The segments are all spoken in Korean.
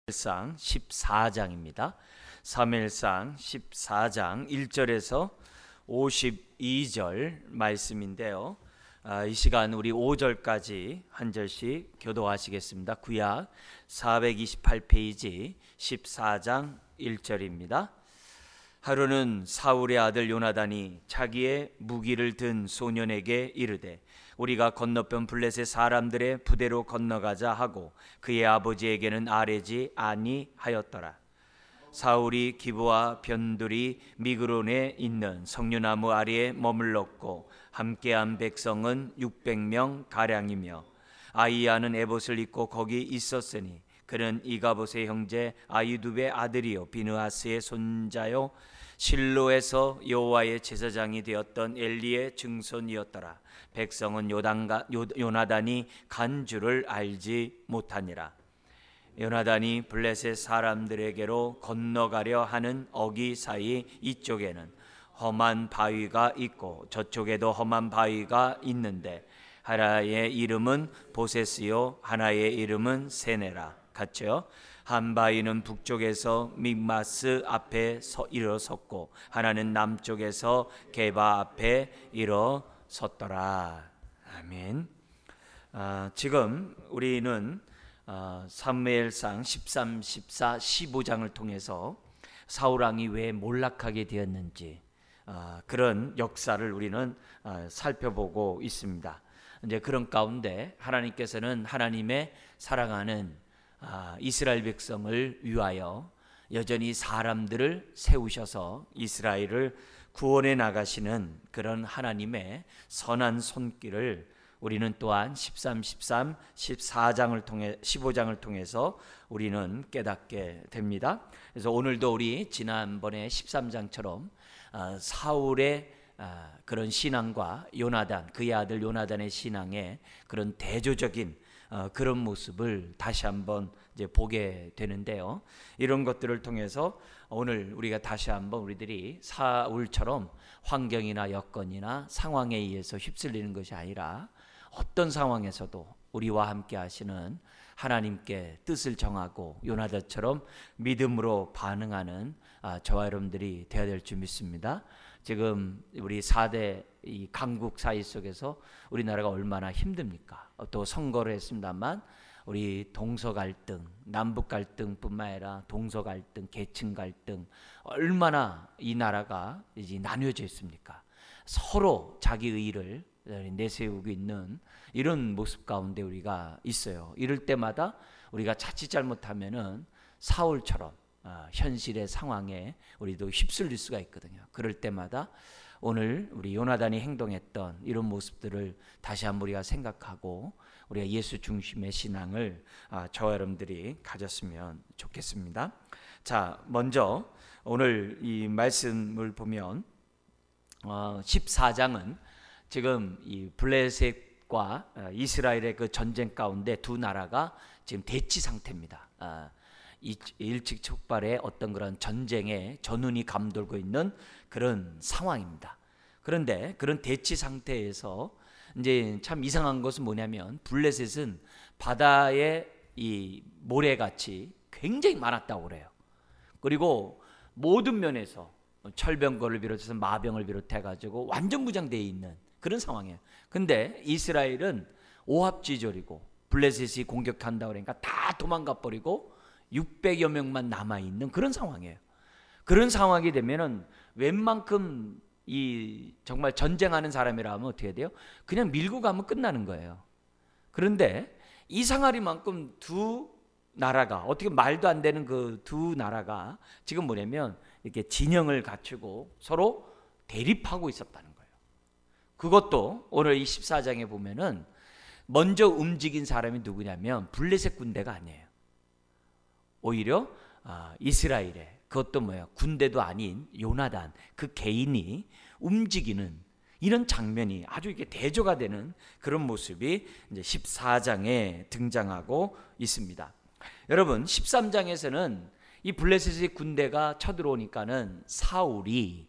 사무엘상 14장입니다. 사무엘상 14장 1절에서 52절 말씀인데요. 이 시간 우리 5절까지 한 절씩 교도하시겠습니다. 구약 428페이지 14장 1절입니다. 하루는 사울의 아들 요나단이 자기의 무기를 든 소년에게 이르되 우리가 건너편 블레셋 사람들의 부대로 건너가자 하고 그의 아버지에게는 아뢰지 아니하였더라. 사울이 기브와 변두리 미그론에 있는 석류나무 아래에 머물렀고 함께한 백성은 600명 가량이며 아이야는 에봇을 입고 거기 있었으니 그는 이가봇의 형제 아히두베의 아들이요 비느하스의 손자요 실로에서 여호와의 제사장이 되었던 엘리의 증손이었더라. 백성은 요나단이 간 줄을 알지 못하니라. 요나단이 블레셋 사람들에게로 건너가려 하는 어기 사이 이쪽에는 험한 바위가 있고 저쪽에도 험한 바위가 있는데 하나의 이름은 보세스요 하나의 이름은 세네라 같죠. 한 바위는 북쪽에서 믹마스 앞에 일어섰고 하나는 남쪽에서 게바 앞에 일어섰더라. 아멘. 지금 우리는 사무엘상 13, 14, 15장을 통해서 사울왕이 왜 몰락하게 되었는지 그런 역사를 우리는 살펴보고 있습니다. 이제 그런 가운데 하나님께서는 하나님의 사랑하는 이스라엘 백성을 위하여 여전히 사람들을 세우셔서 이스라엘을 구원해 나가시는 그런 하나님의 선한 손길을 우리는 또한 13, 14장을 통해 15장을 통해서 우리는 깨닫게 됩니다. 그래서 오늘도 우리 지난번에 13장처럼 사울의 그런 신앙과 요나단 그의 아들 요나단의 신앙의 그런 대조적인 그런 모습을 다시 한번 이제 보게 되는데요. 이런 것들을 통해서 오늘 우리가 다시 한번 우리들이 사울처럼 환경이나 여건이나 상황에 의해서 휩쓸리는 것이 아니라 어떤 상황에서도 우리와 함께 하시는 하나님께 뜻을 정하고 요나단처럼 믿음으로 반응하는 저와 여러분들이 되어야 될 줄 믿습니다. 지금 우리 4대 이 강국 사이 속에서 우리나라가 얼마나 힘듭니까? 또 선거를 했습니다만 우리 동서 갈등, 남북 갈등뿐만 아니라 동서 갈등, 계층 갈등 얼마나 이 나라가 이제 나뉘어져 있습니까? 서로 자기 의의를 내세우고 있는 이런 모습 가운데 우리가 있어요. 이럴 때마다 우리가 자칫 잘못하면은 사울처럼 현실의 상황에 우리도 휩쓸릴 수가 있거든요. 그럴 때마다 오늘 우리 요나단이 행동했던 이런 모습들을 다시 한번 우리가 생각하고 우리가 예수 중심의 신앙을 저와 여러분들이 가졌으면 좋겠습니다. 자, 먼저 오늘 이 말씀을 보면 14장은 지금 이 블레셋과 이스라엘의 그 전쟁 가운데 두 나라가 지금 대치 상태입니다. 일촉즉발의 어떤 그런 전쟁의 전운이 감돌고 있는 그런 상황입니다. 그런데 그런 대치 상태에서 이제 참 이상한 것은 뭐냐면 블레셋은 바다에 이 모래같이 굉장히 많았다고 그래요. 그리고 모든 면에서 철병거를 비롯해서 마병을 비롯해 가지고 완전 무장되어 있는 그런 상황이에요. 근데 이스라엘은 오합지졸이고 블레셋이 공격한다고 그러니까 다 도망가 버리고 600여 명만 남아있는 그런 상황이에요. 그런 상황이 되면은 웬만큼 이 정말 전쟁하는 사람이라면 어떻게 돼요? 그냥 밀고 가면 끝나는 거예요. 그런데 이상하리만큼 두 나라가 어떻게 말도 안 되는 그 두 나라가 지금 뭐냐면 이렇게 진영을 갖추고 서로 대립하고 있었다는 거예요. 그것도 오늘 이 14장에 보면은 먼저 움직인 사람이 누구냐면 블레셋 군대가 아니에요. 오히려 이스라엘의 그것도 뭐야 군대도 아닌 요나단 그 개인이 움직이는 이런 장면이 아주 이렇게 대조가 되는 그런 모습이 이제 14장에 등장하고 있습니다. 여러분 13장에서는 이 블레셋의 군대가 쳐들어오니까는 사울이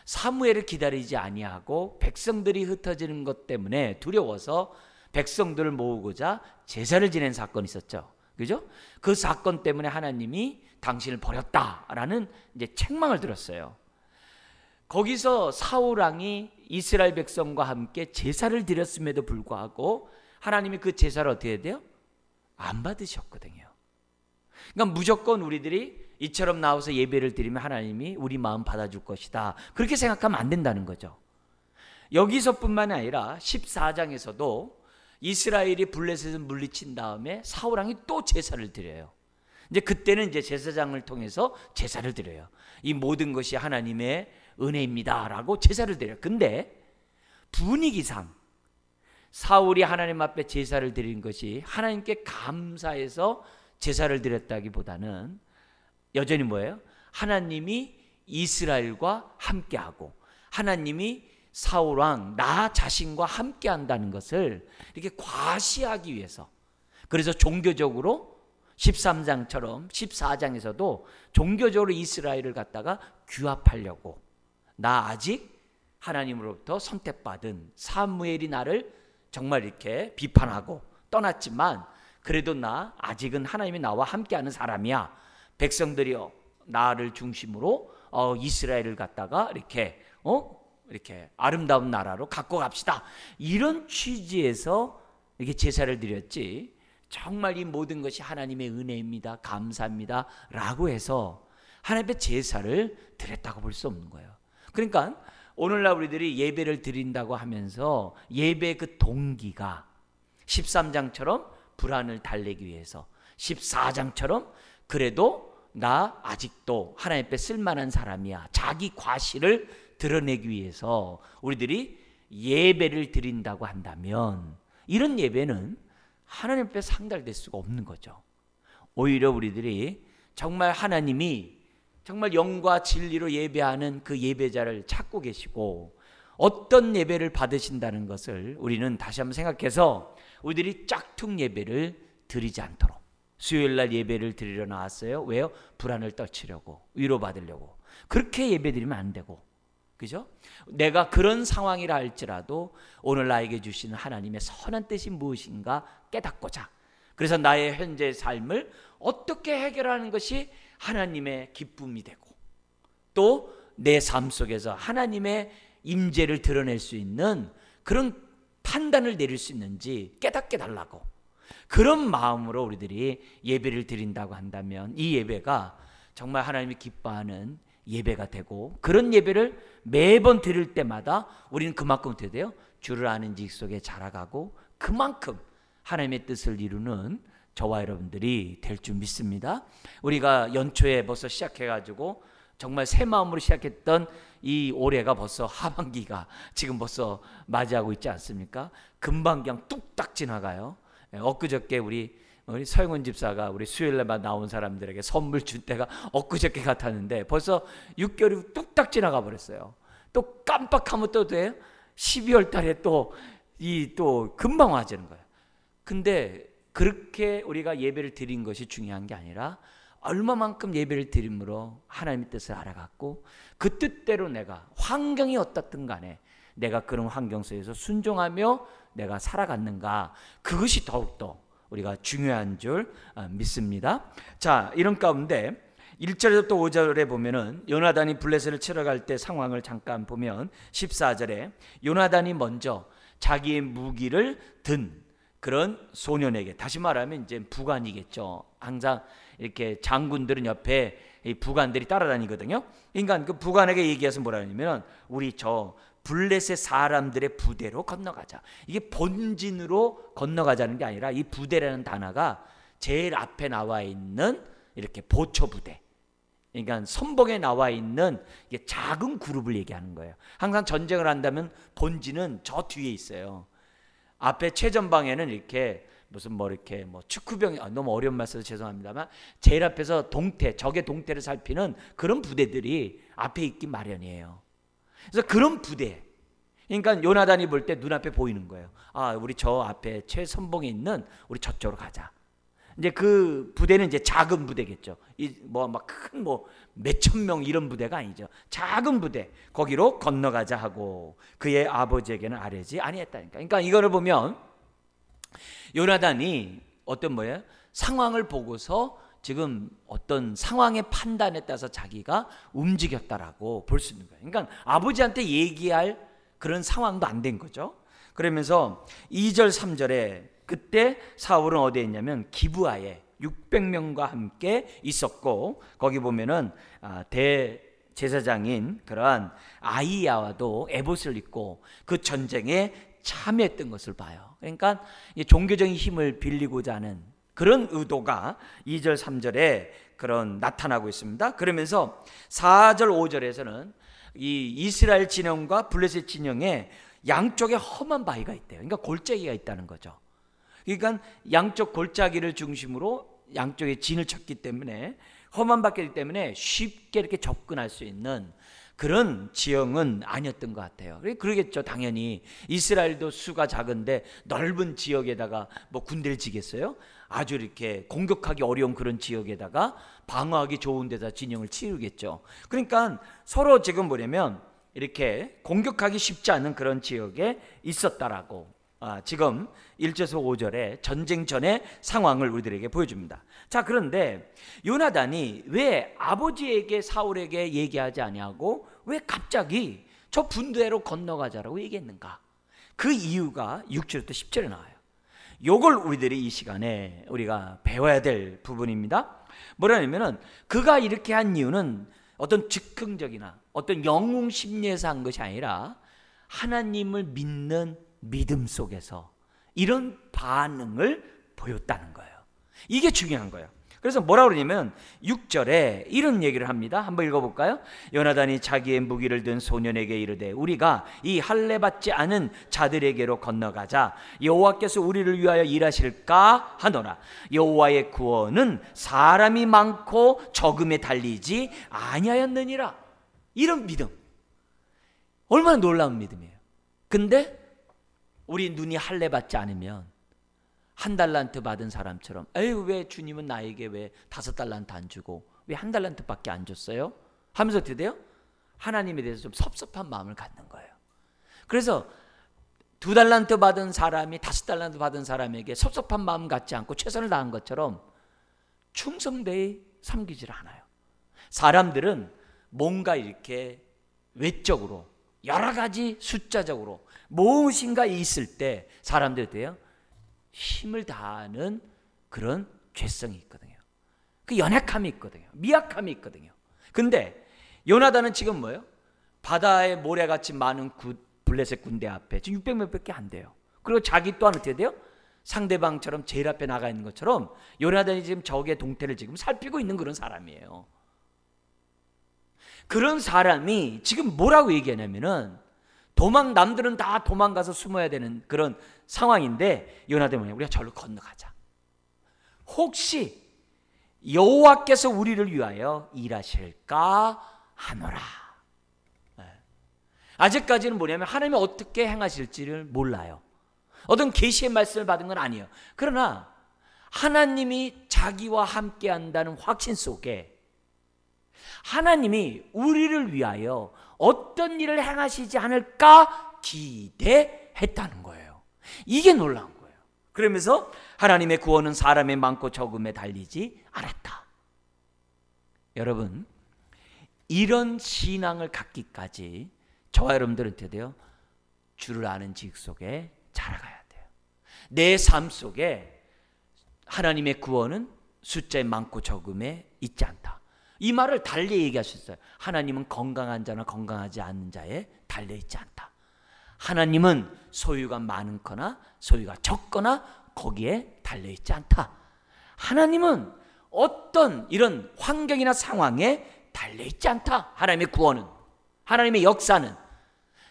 사무엘을 기다리지 아니하고 백성들이 흩어지는 것 때문에 두려워서 백성들을 모으고자 제사를 지낸 사건이 있었죠. 그죠? 그 사건 때문에 하나님이 당신을 버렸다라는 이제 책망을 들었어요. 거기서 사울 왕이 이스라엘 백성과 함께 제사를 드렸음에도 불구하고 하나님이 그 제사를 어떻게 해야 돼요? 안 받으셨거든요. 그러니까 무조건 우리들이 이처럼 나와서 예배를 드리면 하나님이 우리 마음 받아줄 것이다, 그렇게 생각하면 안 된다는 거죠. 여기서뿐만 아니라 14장에서도 이스라엘이 블레셋을 물리친 다음에 사울 왕이 또 제사를 드려요. 이제 그때는 이제 제사장을 통해서 제사를 드려요. 이 모든 것이 하나님의 은혜입니다라고 제사를 드려요. 근데 분위기상 사울이 하나님 앞에 제사를 드린 것이 하나님께 감사해서 제사를 드렸다기보다는 여전히 뭐예요? 하나님이 이스라엘과 함께하고 하나님이 사울 왕 나 자신과 함께한다는 것을 이렇게 과시하기 위해서, 그래서 종교적으로 13장처럼 14장에서도 종교적으로 이스라엘을 갖다가 규합하려고, 나 아직 하나님으로부터 선택받은 사무엘이 나를 정말 이렇게 비판하고 떠났지만 그래도 나 아직은 하나님이 나와 함께하는 사람이야, 백성들이여 나를 중심으로 이스라엘을 갖다가 이렇게 아름다운 나라로 갖고 갑시다, 이런 취지에서 이렇게 제사를 드렸지, 정말 이 모든 것이 하나님의 은혜입니다, 감사합니다 라고 해서 하나님의 제사를 드렸다고 볼 수 없는 거예요. 그러니까 오늘날 우리들이 예배를 드린다고 하면서 예배의 그 동기가 13장처럼 불안을 달래기 위해서, 14장처럼 그래도 나 아직도 하나님 앞에 쓸만한 사람이야, 자기 과시를 드러내기 위해서 우리들이 예배를 드린다고 한다면 이런 예배는 하나님 앞에 상달될 수가 없는 거죠. 오히려 우리들이 정말 하나님이 정말 영과 진리로 예배하는 그 예배자를 찾고 계시고 어떤 예배를 받으신다는 것을 우리는 다시 한번 생각해서 우리들이 짝퉁 예배를 드리지 않도록, 수요일날 예배를 드리러 나왔어요. 왜요? 불안을 떨치려고, 위로받으려고. 그렇게 예배 드리면 안 되고, 그죠? 내가 그런 상황이라 할지라도 오늘 나에게 주시는 하나님의 선한 뜻이 무엇인가 깨닫고자, 그래서 나의 현재 삶을 어떻게 해결하는 것이 하나님의 기쁨이 되고 또 내 삶 속에서 하나님의 임재를 드러낼 수 있는 그런 판단을 내릴 수 있는지 깨닫게 달라고, 그런 마음으로 우리들이 예배를 드린다고 한다면 이 예배가 정말 하나님이 기뻐하는 예배가 되고, 그런 예배를 매번 드릴 때마다 우리는 그만큼 어떻게 돼요? 주를 아는 지식 속에 자라가고 그만큼 하나님의 뜻을 이루는 저와 여러분들이 될 줄 믿습니다. 우리가 연초에 벌써 시작해가지고 정말 새 마음으로 시작했던 이 올해가 벌써 하반기가 지금 벌써 맞이하고 있지 않습니까? 금방 그냥 뚝딱 지나가요. 엊그저께 우리 서영원 집사가 우리 수요일날만 나온 사람들에게 선물 줄 때가 엊그저께 같았는데 벌써 6개월이 뚝딱 지나가 버렸어요. 또 깜빡하면 또 돼요. 12월 달에 또 금방 와지는 거예요. 근데 그렇게 우리가 예배를 드린 것이 중요한 게 아니라 얼마만큼 예배를 드림으로 하나님의 뜻을 알아갔고 그 뜻대로 내가 환경이 어떻든 간에 내가 그런 환경 속에서 순종하며 내가 살아갔는가, 그것이 더욱더 우리가 중요한 줄 믿습니다. 자, 이런 가운데 1절에서 또 5절에 보면은 요나단이 블레셋을 치러 갈 때 상황을 잠깐 보면 14절에 요나단이 먼저 자기의 무기를 든 그런 소년에게, 다시 말하면 이제 부관이겠죠. 항상 이렇게 장군들은 옆에 이 부관들이 따라다니거든요. 그러니까 그 부관에게 얘기해서 뭐라 하냐면 우리 저 블레셋 사람들의 부대로 건너가자. 이게 본진으로 건너가자는 게 아니라 이 부대라는 단어가 제일 앞에 나와 있는 이렇게 보초 부대, 그러니까 선봉에 나와 있는 이게 작은 그룹을 얘기하는 거예요. 항상 전쟁을 한다면 본진은 저 뒤에 있어요. 앞에 최전방에는 이렇게 무슨 이렇게 축구병, 너무 어려운 말 써서 죄송합니다만 제일 앞에서 적의 동태를 살피는 그런 부대들이 앞에 있기 마련이에요. 그래서 그런 부대, 그러니까 요나단이 볼 때 눈앞에 보이는 거예요. 아, 우리 저 앞에 최선봉에 있는 우리 저쪽으로 가자. 이제 그 부대는 이제 작은 부대겠죠. 큰 몇천 명 이런 부대가 아니죠. 작은 부대, 거기로 건너가자 하고 그의 아버지에게는 아뢰지 아니했다니까. 그러니까 이거를 보면 요나단이 상황을 보고서 지금 어떤 상황의 판단에 따라서 자기가 움직였다라고 볼 수 있는 거예요. 그러니까 아버지한테 얘기할 그런 상황도 안 된 거죠. 그러면서 2절 3절에 그때 사울은 어디에 있냐면 기브아에 600명과 함께 있었고, 거기 보면은 대제사장인 그러한 아이야와도 에봇을 입고 그 전쟁에 참여했던 것을 봐요. 그러니까 종교적인 힘을 빌리고자 하는 그런 의도가 2절 3절에 그런 나타나고 있습니다. 그러면서 4절 5절에서는 이 이스라엘 진영과 블레셋 진영에 양쪽에 험한 바위가 있대요. 그러니까 골짜기가 있다는 거죠. 그러니까 양쪽 골짜기를 중심으로 양쪽에 진을 쳤기 때문에, 험한 바위이기 때문에 쉽게 이렇게 접근할 수 있는 그런 지형은 아니었던 것 같아요. 그러겠죠. 당연히 이스라엘도 수가 작은데 넓은 지역에다가 뭐 군대를 지겠어요? 아주 이렇게 공격하기 어려운 그런 지역에다가 방어하기 좋은 데다 진영을 치르겠죠. 그러니까 서로 지금 뭐냐면 이렇게 공격하기 쉽지 않은 그런 지역에 있었다라고 지금 1절에서 5절에 전쟁 전의 상황을 우리들에게 보여줍니다. 자, 그런데 요나단이 왜 아버지에게 사울에게 얘기하지 아니하고 왜 갑자기 저 분대로 건너가자라고 얘기했는가? 그 이유가 6절부터 10절에 나와요. 요걸 우리들이 이 시간에 우리가 배워야 될 부분입니다. 뭐라냐면은 그가 이렇게 한 이유는 어떤 즉흥적이나 어떤 영웅 심리에서 한 것이 아니라 하나님을 믿는 믿음 속에서 이런 반응을 보였다는 거예요. 이게 중요한 거예요. 그래서 뭐라고 그러냐면 6절에 이런 얘기를 합니다. 한번 읽어볼까요? 요나단이 자기의 무기를 든 소년에게 이르되 우리가 이 할례 받지 않은 자들에게로 건너가자. 여호와께서 우리를 위하여 일하실까 하노라. 여호와의 구원은 사람이 많고 적음에 달리지 아니하였느니라. 이런 믿음, 얼마나 놀라운 믿음이에요. 근데 우리 눈이 할례 받지 않으면 한 달란트 받은 사람처럼 에휴 왜 주님은 나에게 왜 5달란트 안 주고 왜 한 달란트밖에 안 줬어요? 하면서 어떻게 돼요? 하나님에 대해서 좀 섭섭한 마음을 갖는 거예요. 그래서 2달란트 받은 사람이 5달란트 받은 사람에게 섭섭한 마음 갖지 않고 최선을 다한 것처럼 충성되이 섬기질 않아요. 사람들은 뭔가 이렇게 외적으로 여러 가지 숫자적으로 무엇인가 있을 때 사람들이 어때요? 힘을 다하는 그런 죄성이 있거든요. 그 연약함이 있거든요. 미약함이 있거든요. 근데 요나단은 지금 뭐예요? 바다의 모래같이 많은 블레셋 군대 앞에 지금 600명밖에 안 돼요. 그리고 자기 또한 어떻게 돼요? 상대방처럼 제일 앞에 나가 있는 것처럼 요나단이 지금 적의 동태를 지금 살피고 있는 그런 사람이에요. 그런 사람이 지금 뭐라고 얘기하냐면은 남들은 다 도망가서 숨어야 되는 그런 상황인데 요나단이 뭐냐? 우리가 절로 건너가자. 혹시 여호와께서 우리를 위하여 일하실까 하노라. 아직까지는 뭐냐면 하나님이 어떻게 행하실지를 몰라요. 어떤 계시의 말씀을 받은 건 아니에요. 그러나 하나님이 자기와 함께 한다는 확신 속에 하나님이 우리를 위하여 어떤 일을 행하시지 않을까 기대했다는 거예요. 이게 놀라운 거예요. 그러면서 하나님의 구원은 사람의 많고 적음에 달리지 않았다. 여러분, 이런 신앙을 갖기까지 저와 여러분들은 어떻게 돼요? 주를 아는 지식 속에 자라가야 돼요. 내 삶 속에 하나님의 구원은 숫자에 많고 적음에 있지 않다. 이 말을 달리 얘기하셨어요. 하나님은 건강한 자나 건강하지 않은 자에 달려있지 않다. 하나님은 소유가 많거나 소유가 적거나 거기에 달려있지 않다. 하나님은 어떤 이런 환경이나 상황에 달려있지 않다. 하나님의 구원은, 하나님의 역사는.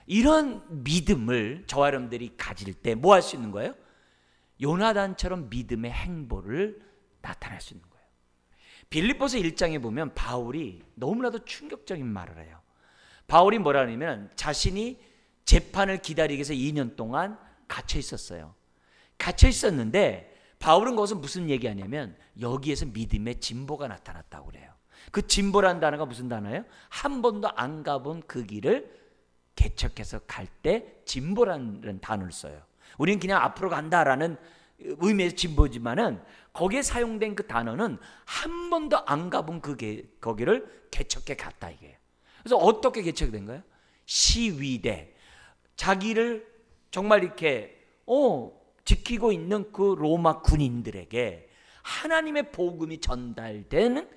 이런 믿음을 저와 여러분들이 가질 때 뭐 할 수 있는 거예요? 요나단처럼 믿음의 행보를 나타낼 수 있는 거예요. 빌립보서 1장에 보면 바울이 너무나도 충격적인 말을 해요. 바울이 뭐라 하냐면 자신이 재판을 기다리기 위해서 2년 동안 갇혀 있었어요. 갇혀 있었는데 바울은 거기서 무슨 얘기하냐면 여기에서 믿음의 진보가 나타났다고 그래요. 그 진보라는 단어가 무슨 단어예요? 한 번도 안 가본 그 길을 개척해서 갈 때 진보라는 단어를 써요. 우리는 그냥 앞으로 간다라는 의미의 진보지만은 거기에 사용된 그 단어는 한 번도 안 가본 거기를 개척해 갔다 이게요. 그래서 어떻게 개척이 된 거예요? 시위대, 자기를 정말 이렇게 지키고 있는 그 로마 군인들에게 하나님의 복음이 전달되는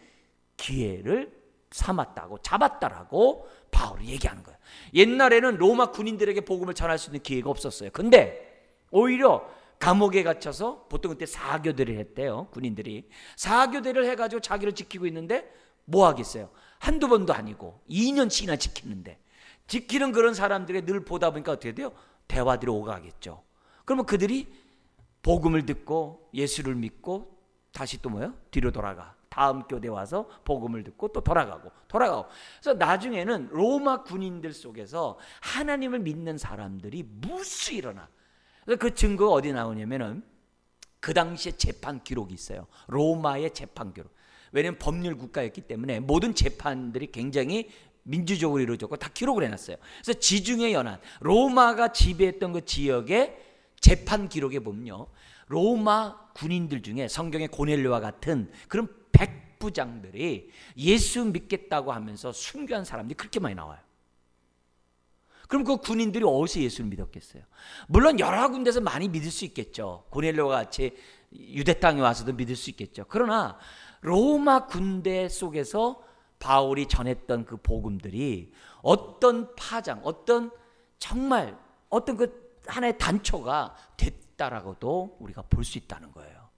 기회를 삼았다고, 잡았다라고 바울이 얘기하는 거예요. 옛날에는 로마 군인들에게 복음을 전할 수 있는 기회가 없었어요. 근데 오히려 감옥에 갇혀서, 보통 그때 사교대를 했대요. 군인들이 사교대를 해가지고 자기를 지키고 있는데 뭐 하겠어요? 한두 번도 아니고 2년씩이나 지키는데, 지키는 그런 사람들이 늘 보다 보니까 어떻게 돼요? 대화들이 오가겠죠. 그러면 그들이 복음을 듣고 예수를 믿고 다시 또 뭐예요? 뒤로 돌아가. 다음 교대 와서 복음을 듣고 또 돌아가고. 그래서 나중에는 로마 군인들 속에서 하나님을 믿는 사람들이 무수 일어나. 그래서 그 증거가 어디 나오냐면은 그 당시에 재판 기록이 있어요. 로마의 재판 기록. 왜냐하면 법률 국가였기 때문에 모든 재판들이 굉장히 민주적으로 이루어졌고 다 기록을 해놨어요. 그래서 지중해 연안, 로마가 지배했던 그 지역의 재판 기록에 보면요, 로마 군인들 중에 성경의 고넬료와 같은 그런 백부장들이 예수 믿겠다고 하면서 순교한 사람들이 그렇게 많이 나와요. 그럼 그 군인들이 어디서 예수를 믿었겠어요? 물론 여러 군데서 많이 믿을 수 있겠죠. 고넬료와 같이 유대 땅에 와서도 믿을 수 있겠죠. 그러나 로마 군대 속에서 바울이 전했던 그 복음들이 어떤 파장, 어떤 정말 어떤 그 하나의 단초가 됐다라고도 우리가 볼 수 있다는 거예요.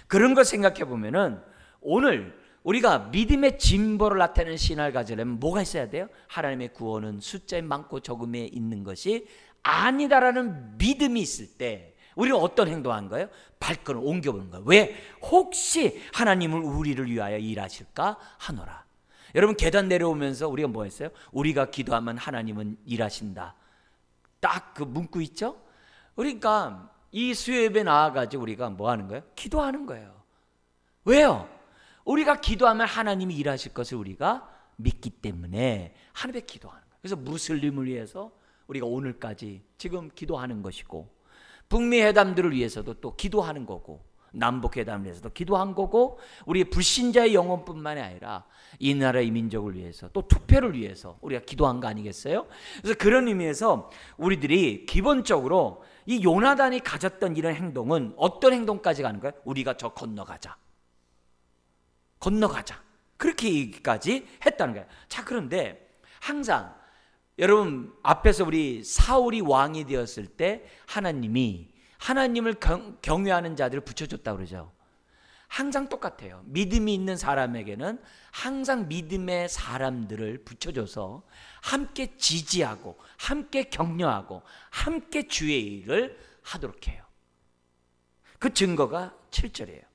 그런 걸 생각해 보면은 오늘 우리가 믿음의 진보를 나타내는 신앙을 가지려면 뭐가 있어야 돼요? 하나님의 구원은 숫자에 많고 적음에 있는 것이 아니다라는 믿음이 있을 때 우리는 어떤 행동한 거예요? 발걸음을 옮겨보는 거예요. 왜? 혹시 하나님은 우리를 위하여 일하실까 하노라. 여러분, 계단 내려오면서 우리가 뭐 했어요? 우리가 기도하면 하나님은 일하신다. 딱 그 문구 있죠? 그러니까 이 수요예배 나와가지고 우리가 뭐 하는 거예요? 기도하는 거예요. 왜요? 우리가 기도하면 하나님이 일하실 것을 우리가 믿기 때문에 하나님께 기도하는 거예요. 그래서 무슬림을 위해서 우리가 오늘까지 지금 기도하는 것이고, 북미 회담들을 위해서도 또 기도하는 거고, 남북 회담을 위해서도 기도한 거고, 우리 불신자의 영혼뿐만이 아니라 이 나라의 민족을 위해서 또 투표를 위해서 우리가 기도한 거 아니겠어요? 그래서 그런 의미에서 우리들이 기본적으로 이 요나단이 가졌던 이런 행동은 어떤 행동까지 가는 거예요? 우리가 저 건너가자. 그렇게까지 했다는 거예요. 자, 그런데 항상 여러분 앞에서 우리 사울이 왕이 되었을 때 하나님이 하나님을 경외하는 자들을 붙여줬다고 그러죠. 항상 똑같아요. 믿음이 있는 사람에게는 항상 믿음의 사람들을 붙여줘서 함께 지지하고 함께 격려하고 함께 주의 일을 하도록 해요. 그 증거가 7절이에요.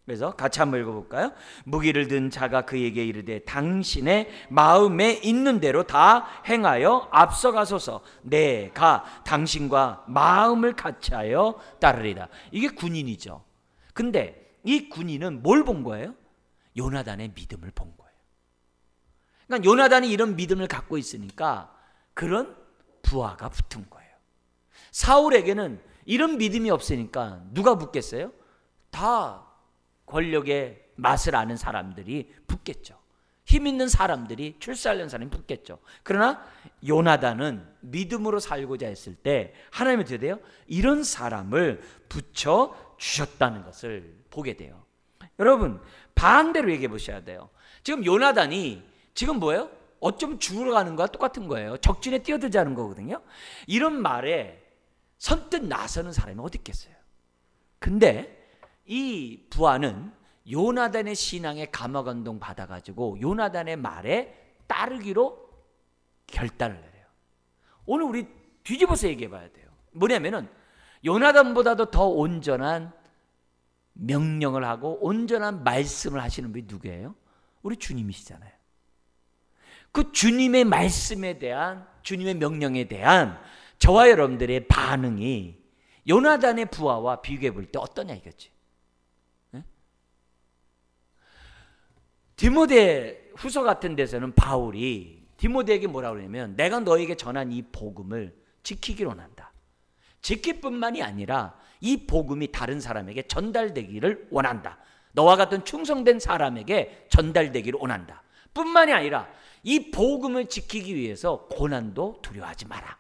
그래서 같이 한번 읽어볼까요? 무기를 든 자가 그에게 이르되 당신의 마음에 있는 대로 다 행하여 앞서가소서. 내가 당신과 마음을 같이하여 따르리라. 이게 군인이죠. 근데 이 군인은 뭘 본 거예요? 요나단의 믿음을 본 거예요. 그러니까 요나단이 이런 믿음을 갖고 있으니까 그런 부하가 붙은 거예요. 사울에게는 이런 믿음이 없으니까 누가 붙겠어요? 다 권력의 맛을 아는 사람들이 붙겠죠. 힘 있는 사람들이 출세하려는 사람이 붙겠죠. 그러나 요나단은 믿음으로 살고자 했을 때 하나님이 어떻게 돼요? 이런 사람을 붙여주셨다는 것을 보게 돼요. 여러분, 반대로 얘기해 보셔야 돼요. 지금 요나단이 지금 뭐예요? 어쩜 죽으러 가는 거와 똑같은 거예요. 적진에 뛰어들자는 거거든요. 이런 말에 선뜻 나서는 사람이 어디 있겠어요? 근데 이 부하는 요나단의 신앙에 감화감동 받아가지고 요나단의 말에 따르기로 결단을 내려요. 오늘 우리 뒤집어서 얘기해 봐야 돼요. 뭐냐면은 요나단보다도 더 온전한 명령을 하고 온전한 말씀을 하시는 분이 누구예요? 우리 주님이시잖아요. 그 주님의 말씀에 대한, 주님의 명령에 대한 저와 여러분들의 반응이 요나단의 부하와 비교해 볼 때 어떠냐 이거지. 디모데 후서 같은 데서는 바울이 디모데에게 뭐라고 그러냐면 내가 너에게 전한 이 복음을 지키기로 한다. 지키뿐만이 아니라 이 복음이 다른 사람에게 전달되기를 원한다. 너와 같은 충성된 사람에게 전달되기를 원한다. 뿐만이 아니라 이 복음을 지키기 위해서 고난도 두려워하지 마라.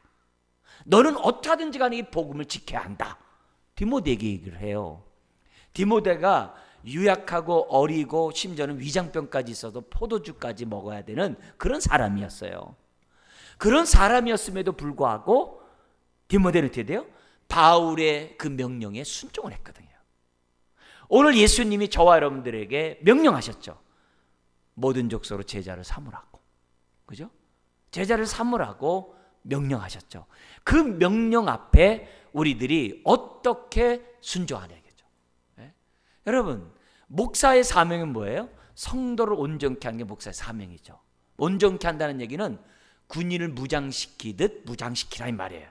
너는 어떻게 하든지 간에 이 복음을 지켜야 한다. 디모데에게 얘기를 해요. 디모데가 유약하고 어리고 심지어는 위장병까지 있어도 포도주까지 먹어야 되는 그런 사람이었어요. 그런 사람이었음에도 불구하고 디모데는 어떻게 돼요? 바울의 그 명령에 순종을 했거든요. 오늘 예수님이 저와 여러분들에게 명령하셨죠. 모든 족속으로 제자를 삼으라고. 그죠? 제자를 삼으라고 명령하셨죠. 그 명령 앞에 우리들이 어떻게 순종하냐겠죠. 네? 여러분, 목사의 사명은 뭐예요? 성도를 온전케 하는 게 목사의 사명이죠. 온전케 한다는 얘기는 군인을 무장시키듯 무장시키라 이 말이에요.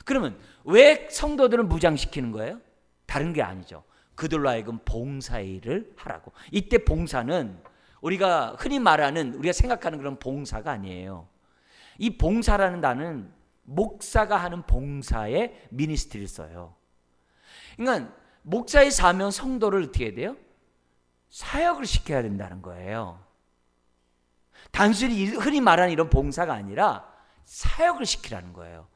그러면 왜 성도들을 무장시키는 거예요? 다른 게 아니죠. 그들로 하여금 봉사일을 하라고. 이때 봉사는 우리가 흔히 말하는, 우리가 생각하는 그런 봉사가 아니에요. 이 봉사라는 단어는 목사가 하는 봉사의 미니스트리를 써요. 그러니까 목사의 사명, 성도를 어떻게 해야 돼요? 사역을 시켜야 된다는 거예요. 단순히 흔히 말하는 이런 봉사가 아니라 사역을 시키라는 거예요.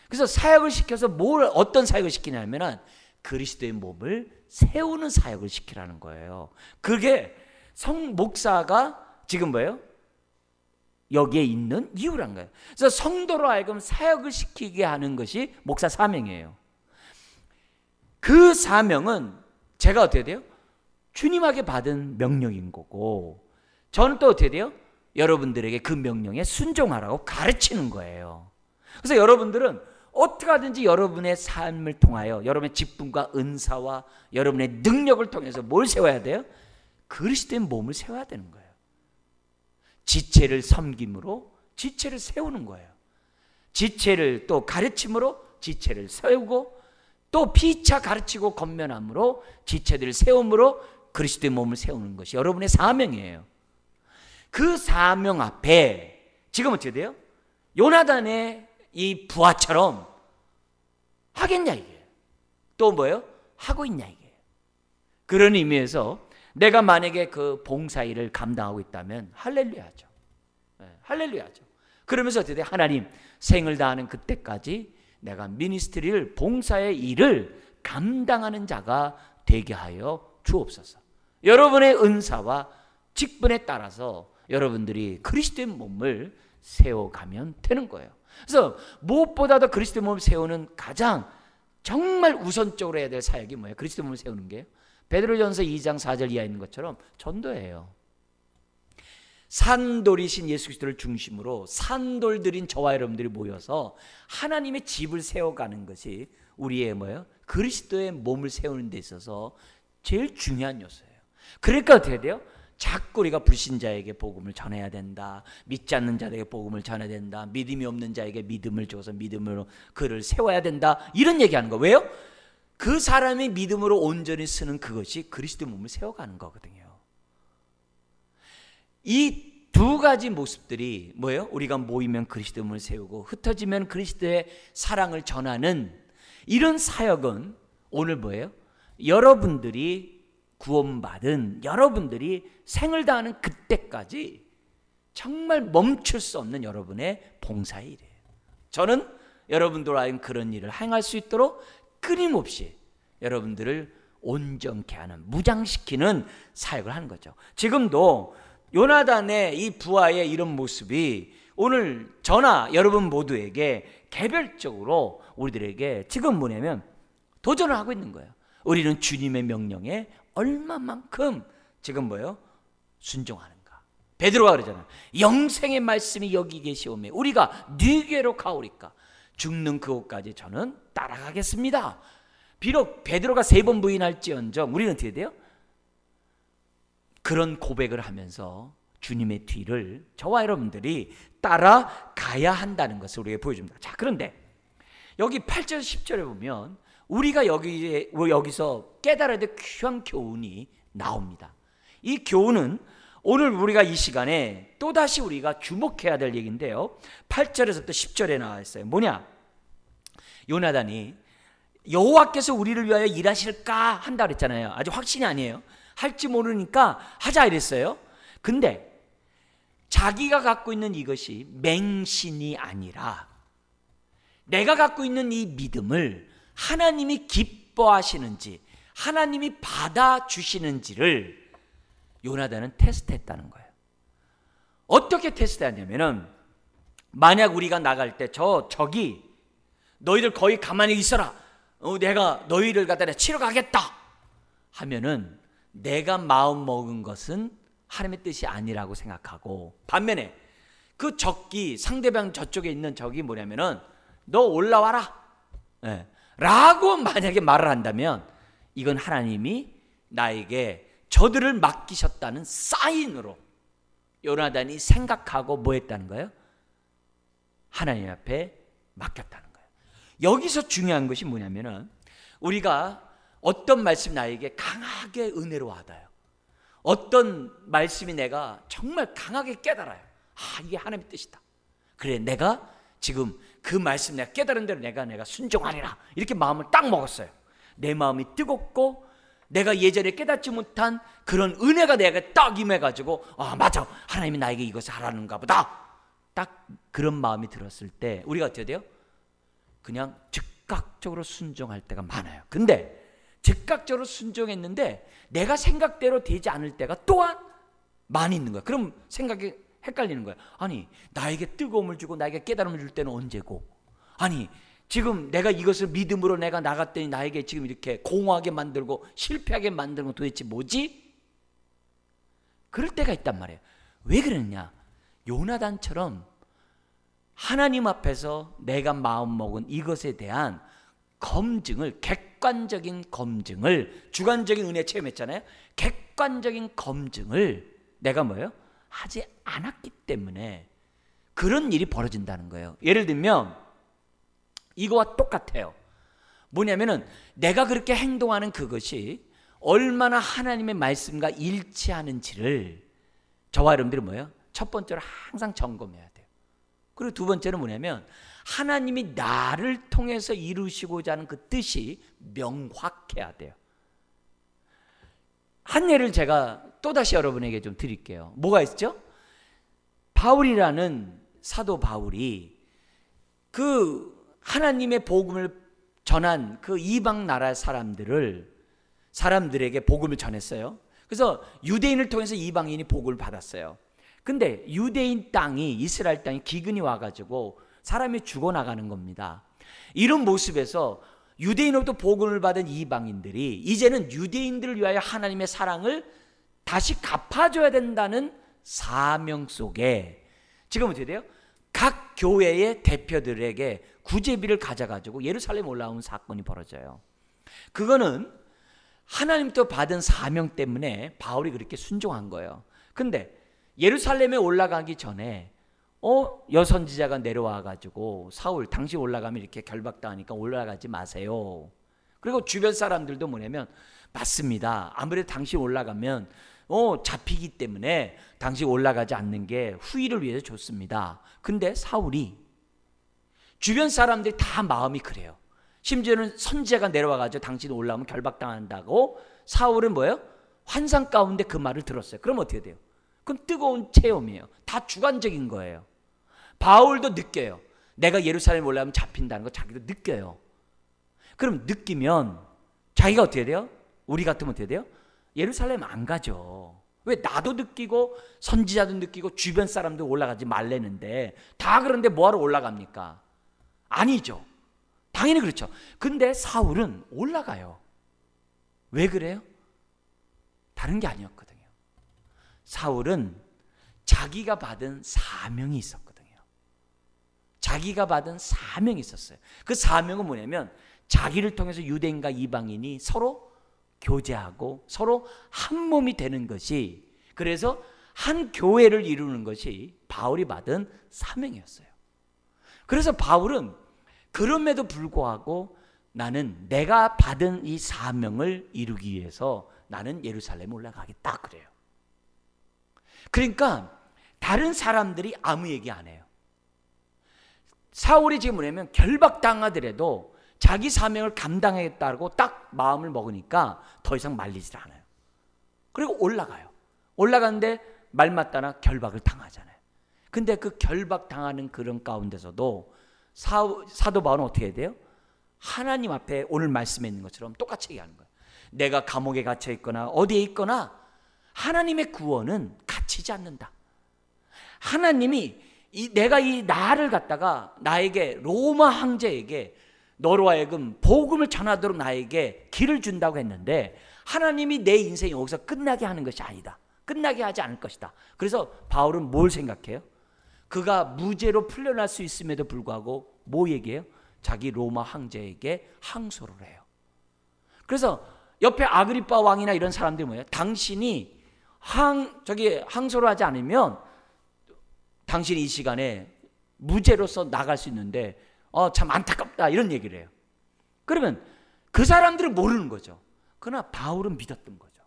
그래서 사역을 시켜서 어떤 사역을 시키냐면은 그리스도의 몸을 세우는 사역을 시키라는 거예요. 그게 목사가 지금 뭐예요? 여기에 있는 이유란 거예요. 그래서 성도로 하여금 사역을 시키게 하는 것이 목사 사명이에요. 그 사명은 제가 어떻게 돼요? 주님에게 받은 명령인 거고, 저는 또 어떻게 돼요? 여러분들에게 그 명령에 순종하라고 가르치는 거예요. 그래서 여러분들은 어떻게 하든지 여러분의 삶을 통하여 여러분의 직분과 은사와 여러분의 능력을 통해서 뭘 세워야 돼요? 그리스도의 몸을 세워야 되는 거예요. 지체를 섬김으로 지체를 세우는 거예요. 지체를 또 가르침으로 지체를 세우고, 또 피차 가르치고 권면함으로 지체들을 세움으로 그리스도의 몸을 세우는 것이 여러분의 사명이에요. 그 사명 앞에 지금 어떻게 돼요? 요나단의 이 부하처럼 하겠냐 이게. 또 뭐예요? 하고 있냐 이게. 그런 의미에서 내가 만약에 그 봉사일을 감당하고 있다면 할렐루야죠. 할렐루야죠. 그러면서 어떻게 돼? 하나님, 생을 다하는 그때까지 내가 미니스트리를, 봉사의 일을 감당하는 자가 되게 하여 주옵소서. 여러분의 은사와 직분에 따라서 여러분들이 그리스도의 몸을 세워가면 되는 거예요. 그래서 무엇보다도 그리스도의 몸을 세우는 가장 정말 우선적으로 해야 될 사역이 뭐예요? 그리스도의 몸을 세우는 게요. 베드로전서 2장 4절 이하에 있는 것처럼 전도예요. 산돌이신 예수 그리스도를 중심으로 산돌들인 저와 여러분들이 모여서 하나님의 집을 세워가는 것이 우리의 뭐예요? 그리스도의 몸을 세우는 데 있어서 제일 중요한 요소예요. 그러니까 어떻게 돼요? 자꾸 우리가 불신자에게 복음을 전해야 된다. 믿지 않는 자에게 복음을 전해야 된다. 믿음이 없는 자에게 믿음을 줘서 믿음으로 그를 세워야 된다. 이런 얘기하는 거. 왜요? 그 사람이 믿음으로 온전히 쓰는 그것이 그리스도의 몸을 세워가는 거거든요. 이 두 가지 모습들이 뭐예요? 우리가 모이면 그리스도의 몸을 세우고 흩어지면 그리스도의 사랑을 전하는 이런 사역은 오늘 뭐예요? 여러분들이 구원받은 여러분들이 생을 다하는 그때까지 정말 멈출 수 없는 여러분의 봉사일이에요. 저는 여러분들과 하여금 그런 일을 행할 수 있도록 끊임없이 여러분들을 온전케 하는, 무장시키는 사역을 하는 거죠. 지금도 요나단의 이 부하의 이런 모습이 오늘 저나 여러분 모두에게 개별적으로 우리들에게 지금 뭐냐면 도전을 하고 있는 거예요. 우리는 주님의 명령에 얼마만큼 지금 뭐예요? 순종하는가. 베드로가 그러잖아요. 영생의 말씀이 여기 계시오매 우리가 네게로 가오리까. 죽는 그곳까지 저는 따라가겠습니다. 비록 베드로가 3번 부인할지언정 우리는 어떻게 돼요? 그런 고백을 하면서 주님의 뒤를 저와 여러분들이 따라가야 한다는 것을 우리에게 보여줍니다. 자, 그런데 여기 8절 10절에 보면 우리가 여기서 깨달아야 될 귀한 교훈이 나옵니다. 이 교훈은 오늘 우리가 이 시간에 또다시 우리가 주목해야 될 얘기인데요. 8절에서부터 10절에 나와 있어요. 뭐냐? 요나단이 여호와께서 우리를 위하여 일하실까 한다 그랬잖아요. 아직 확신이 아니에요. 할지 모르니까 하자 이랬어요. 근데 자기가 갖고 있는 이것이 맹신이 아니라 내가 갖고 있는 이 믿음을 하나님이 기뻐하시는지 하나님이 받아주시는지를 요나단은 테스트했다는 거예요. 어떻게 테스트했냐면은 만약 우리가 나갈 때 저기 너희들 거기 가만히 있어라. 내가 너희를 갖다 치러 가겠다 하면은 내가 마음 먹은 것은 하나님의 뜻이 아니라고 생각하고, 반면에 그 적기 상대방 저쪽에 있는 적이 뭐냐면은 너 올라와라 라고 만약에 말을 한다면 이건 하나님이 나에게 저들을 맡기셨다는 사인으로 요나단이 생각하고 뭐 했다는 거예요? 하나님 앞에 맡겼다는 거예요. 여기서 중요한 것이 뭐냐면은 우리가 어떤 말씀 나에게 강하게 은혜로 와닿아요. 어떤 말씀이 내가 정말 강하게 깨달아요. 이게 하나님의 뜻이다. 그래, 내가 지금 그 말씀 내가 깨달은 대로 내가 순종하리라 이렇게 마음을 딱 먹었어요. 내 마음이 뜨겁고 내가 예전에 깨닫지 못한 그런 은혜가 내가 딱 임해가지고 맞아, 하나님이 나에게 이것을 하라는가 보다, 딱 그런 마음이 들었을 때 우리가 어떻게 돼요? 그냥 즉각적으로 순종할 때가 많아요. 근데 즉각적으로 순종했는데 내가 생각대로 되지 않을 때가 또한 많이 있는 거야. 그럼 생각이 헷갈리는 거야. 아니, 나에게 뜨거움을 주고 나에게 깨달음을 줄 때는 언제고, 아니 지금 내가 이것을 믿음으로 내가 나갔더니 나에게 지금 이렇게 공허하게 만들고 실패하게 만드는 건 도대체 뭐지? 그럴 때가 있단 말이에요. 왜 그러느냐? 요나단처럼 하나님 앞에서 내가 마음먹은 이것에 대한 검증을, 객관적인 검증을, 주관적인 은혜 체험했잖아요. 객관적인 검증을 내가 뭐예요? 하지 않았기 때문에 그런 일이 벌어진다는 거예요. 예를 들면 이거와 똑같아요. 뭐냐면은 내가 그렇게 행동하는 그것이 얼마나 하나님의 말씀과 일치하는지를 저와 여러분들이 뭐예요? 첫 번째로 항상 점검해야 돼요. 그리고 두 번째는 뭐냐면 하나님이 나를 통해서 이루시고자 하는 그 뜻이 명확해야 돼요. 한 예를 제가 또다시 여러분에게 좀 드릴게요. 뭐가 있죠? 바울이라는 사도 바울이 그 하나님의 복음을 전한 그 이방 나라 사람들에게 복음을 전했어요. 그래서 유대인을 통해서 이방인이 복음을 받았어요. 근데 유대인 땅이, 이스라엘 땅이 기근이 와가지고 사람이 죽어나가는 겁니다. 이런 모습에서 유대인으로부터 복음을 받은 이방인들이 이제는 유대인들을 위하여 하나님의 사랑을 다시 갚아줘야 된다는 사명 속에 지금 어떻게 돼요? 각 교회의 대표들에게 구제비를 가져가지고 예루살렘 올라온 사건이 벌어져요. 그거는 하나님부터 받은 사명 때문에 바울이 그렇게 순종한 거예요. 근데 예루살렘에 올라가기 전에 여선지자가 내려와가지고 사울, 당신 올라가면 이렇게 결박당하니까 올라가지 마세요. 그리고 주변 사람들도 뭐냐면 맞습니다. 아무래도 당신 올라가면 잡히기 때문에 당신 올라가지 않는 게 후일을 위해서 좋습니다. 근데 사울이 주변 사람들이 다 마음이 그래요. 심지어는 선지자가 내려와가지고 당신 올라오면 결박당한다고 사울은 뭐예요? 환상 가운데 그 말을 들었어요. 그럼 어떻게 돼요? 그럼 뜨거운 체험이에요. 다 주관적인 거예요. 바울도 느껴요. 내가 예루살렘 올라가면 잡힌다는 거 자기도 느껴요. 그럼 느끼면 자기가 어떻게 돼요? 우리 같으면 어떻게 돼요? 예루살렘 안 가죠. 왜? 나도 느끼고 선지자도 느끼고 주변 사람도 올라가지 말래는데 다 그런데 뭐하러 올라갑니까? 아니죠. 당연히 그렇죠. 근데 사울은 올라가요. 왜 그래요? 다른 게 아니었거든요. 사울은 자기가 받은 사명이 있었거든요. 자기가 받은 사명이 있었어요. 그 사명은 뭐냐면 자기를 통해서 유대인과 이방인이 서로 교제하고 서로 한 몸이 되는 것이, 그래서 한 교회를 이루는 것이 바울이 받은 사명이었어요. 그래서 바울은 그럼에도 불구하고 나는 내가 받은 이 사명을 이루기 위해서 나는 예루살렘에 올라가겠다 그래요. 그러니까 다른 사람들이 아무 얘기 안 해요. 사울이 지금 뭐냐면 결박당하더라도 자기 사명을 감당하겠다고 딱 마음을 먹으니까 더 이상 말리질 않아요. 그리고 올라가요. 올라가는데 말맞다나 결박을 당하잖아요. 근데 그 결박 당하는 그런 가운데서도 사도 바울은 어떻게 해야 돼요? 하나님 앞에 오늘 말씀에 있는 것처럼 똑같이 얘기하는 거예요. 내가 감옥에 갇혀 있거나 어디에 있거나 하나님의 구원은 갇히지 않는다. 하나님이 내가 이 나를 갖다가 나에게 로마 황제에게 너로 하여금 복음을 전하도록 나에게 길을 준다고 했는데 하나님이 내 인생이 여기서 끝나게 하는 것이 아니다. 끝나게 하지 않을 것이다. 그래서 바울은 뭘 생각해요? 그가 무죄로 풀려날 수 있음에도 불구하고 뭐 얘기해요? 자기 로마 황제에게 항소를 해요. 그래서 옆에 아그리빠 왕이나 이런 사람들이 뭐예요? 당신이 항소를 하지 않으면 당신이 이 시간에 무죄로서 나갈 수 있는데 참 안타깝다 이런 얘기를 해요. 그러면 그 사람들은 모르는 거죠. 그러나 바울은 믿었던 거죠.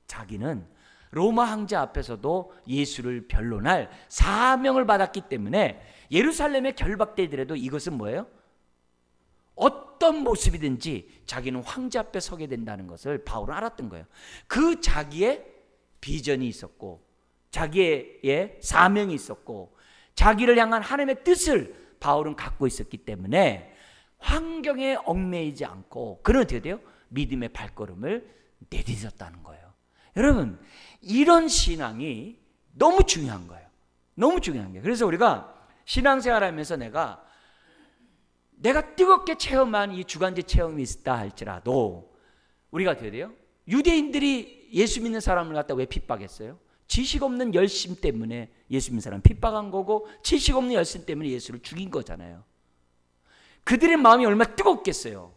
자기는 로마 황제 앞에서도 예수를 변론할 사명을 받았기 때문에 예루살렘에 결박되더라도 이것은 뭐예요? 어떤 모습이든지 자기는 황제 앞에 서게 된다는 것을 바울은 알았던 거예요. 그 자기의 비전이 있었고 자기의 사명이 있었고 자기를 향한 하나님의 뜻을 바울은 갖고 있었기 때문에 환경에 얽매이지 않고 그는 어떻게 돼요? 믿음의 발걸음을 내딛었다는 거예요. 여러분, 이런 신앙이 너무 중요한 거예요. 너무 중요한 거예요. 그래서 우리가 신앙생활하면서 내가 뜨겁게 체험한 이 주간제 체험이 있다 할지라도 우리가 어떻게 돼요? 유대인들이 예수 믿는 사람을 갖다 왜 핍박했어요? 지식 없는 열심 때문에 예수 믿는 사람 핍박한 거고 지식 없는 열심 때문에 예수를 죽인 거잖아요. 그들의 마음이 얼마나 뜨겁겠어요.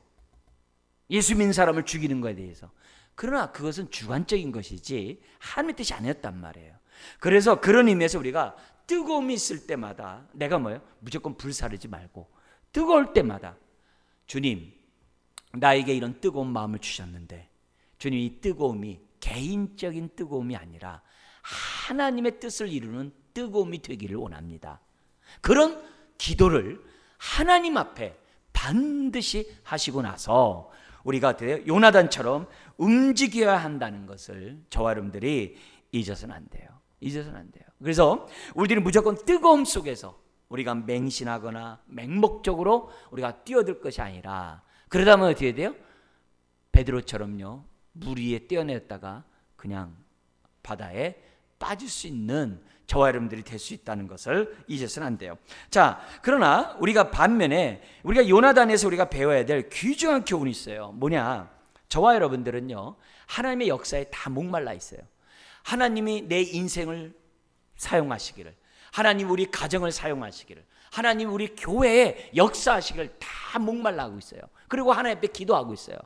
예수 믿는 사람을 죽이는 거에 대해서. 그러나 그것은 주관적인 것이지 하나님의 뜻이 아니었단 말이에요. 그래서 그런 의미에서 우리가 뜨거움이 있을 때마다 내가 뭐예요? 무조건 불사르지 말고 뜨거울 때마다 주님 나에게 이런 뜨거운 마음을 주셨는데 주님 이 뜨거움이 개인적인 뜨거움이 아니라 하나님의 뜻을 이루는 뜨거움이 되기를 원합니다. 그런 기도를 하나님 앞에 반드시 하시고 나서 우리가 요나단처럼 움직여야 한다는 것을 저와 여러분들이 잊어서는 안 돼요. 잊어서는 안 돼요. 그래서 우리들이 무조건 뜨거움 속에서 우리가 맹신하거나 맹목적으로 우리가 뛰어들 것이 아니라 그러다면 어떻게 돼요? 베드로처럼요 물 위에 뛰어내렸다가 그냥 바다에 빠질 수 있는 저와 여러분들이 될 수 있다는 것을 잊어서는 안 돼요. 자, 그러나 우리가 반면에 우리가 요나단에서 우리가 배워야 될 귀중한 교훈이 있어요. 뭐냐? 저와 여러분들은요 하나님의 역사에 다 목말라 있어요. 하나님이 내 인생을 사용하시기를, 하나님 우리 가정을 사용하시기를, 하나님 우리 교회에 역사하시기를 다 목말라 하고 있어요. 그리고 하나님 앞에 기도하고 있어요.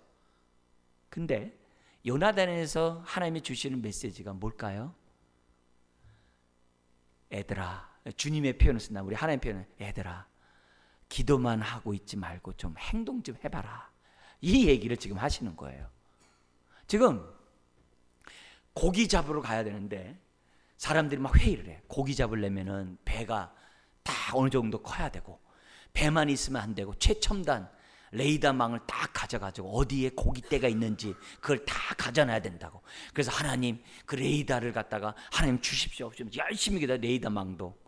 근데 요나단에서 하나님이 주시는 메시지가 뭘까요? 애들아, 주님의 표현을 쓴다. 우리 하나님 표현은 애들아 기도만 하고 있지 말고 좀 행동 좀 해봐라. 이 얘기를 지금 하시는 거예요. 지금 고기 잡으러 가야 되는데 사람들이 막 회의를 해. 고기 잡으려면은 배가 다 어느 정도 커야 되고 배만 있으면 안 되고 최첨단 레이더망을 딱 가져가지고 어디에 고깃대가 있는지 그걸 다 가져놔야 된다고. 그래서 하나님 그 레이더를 갖다가 하나님 주십시오. 열심히 기다 레이더망도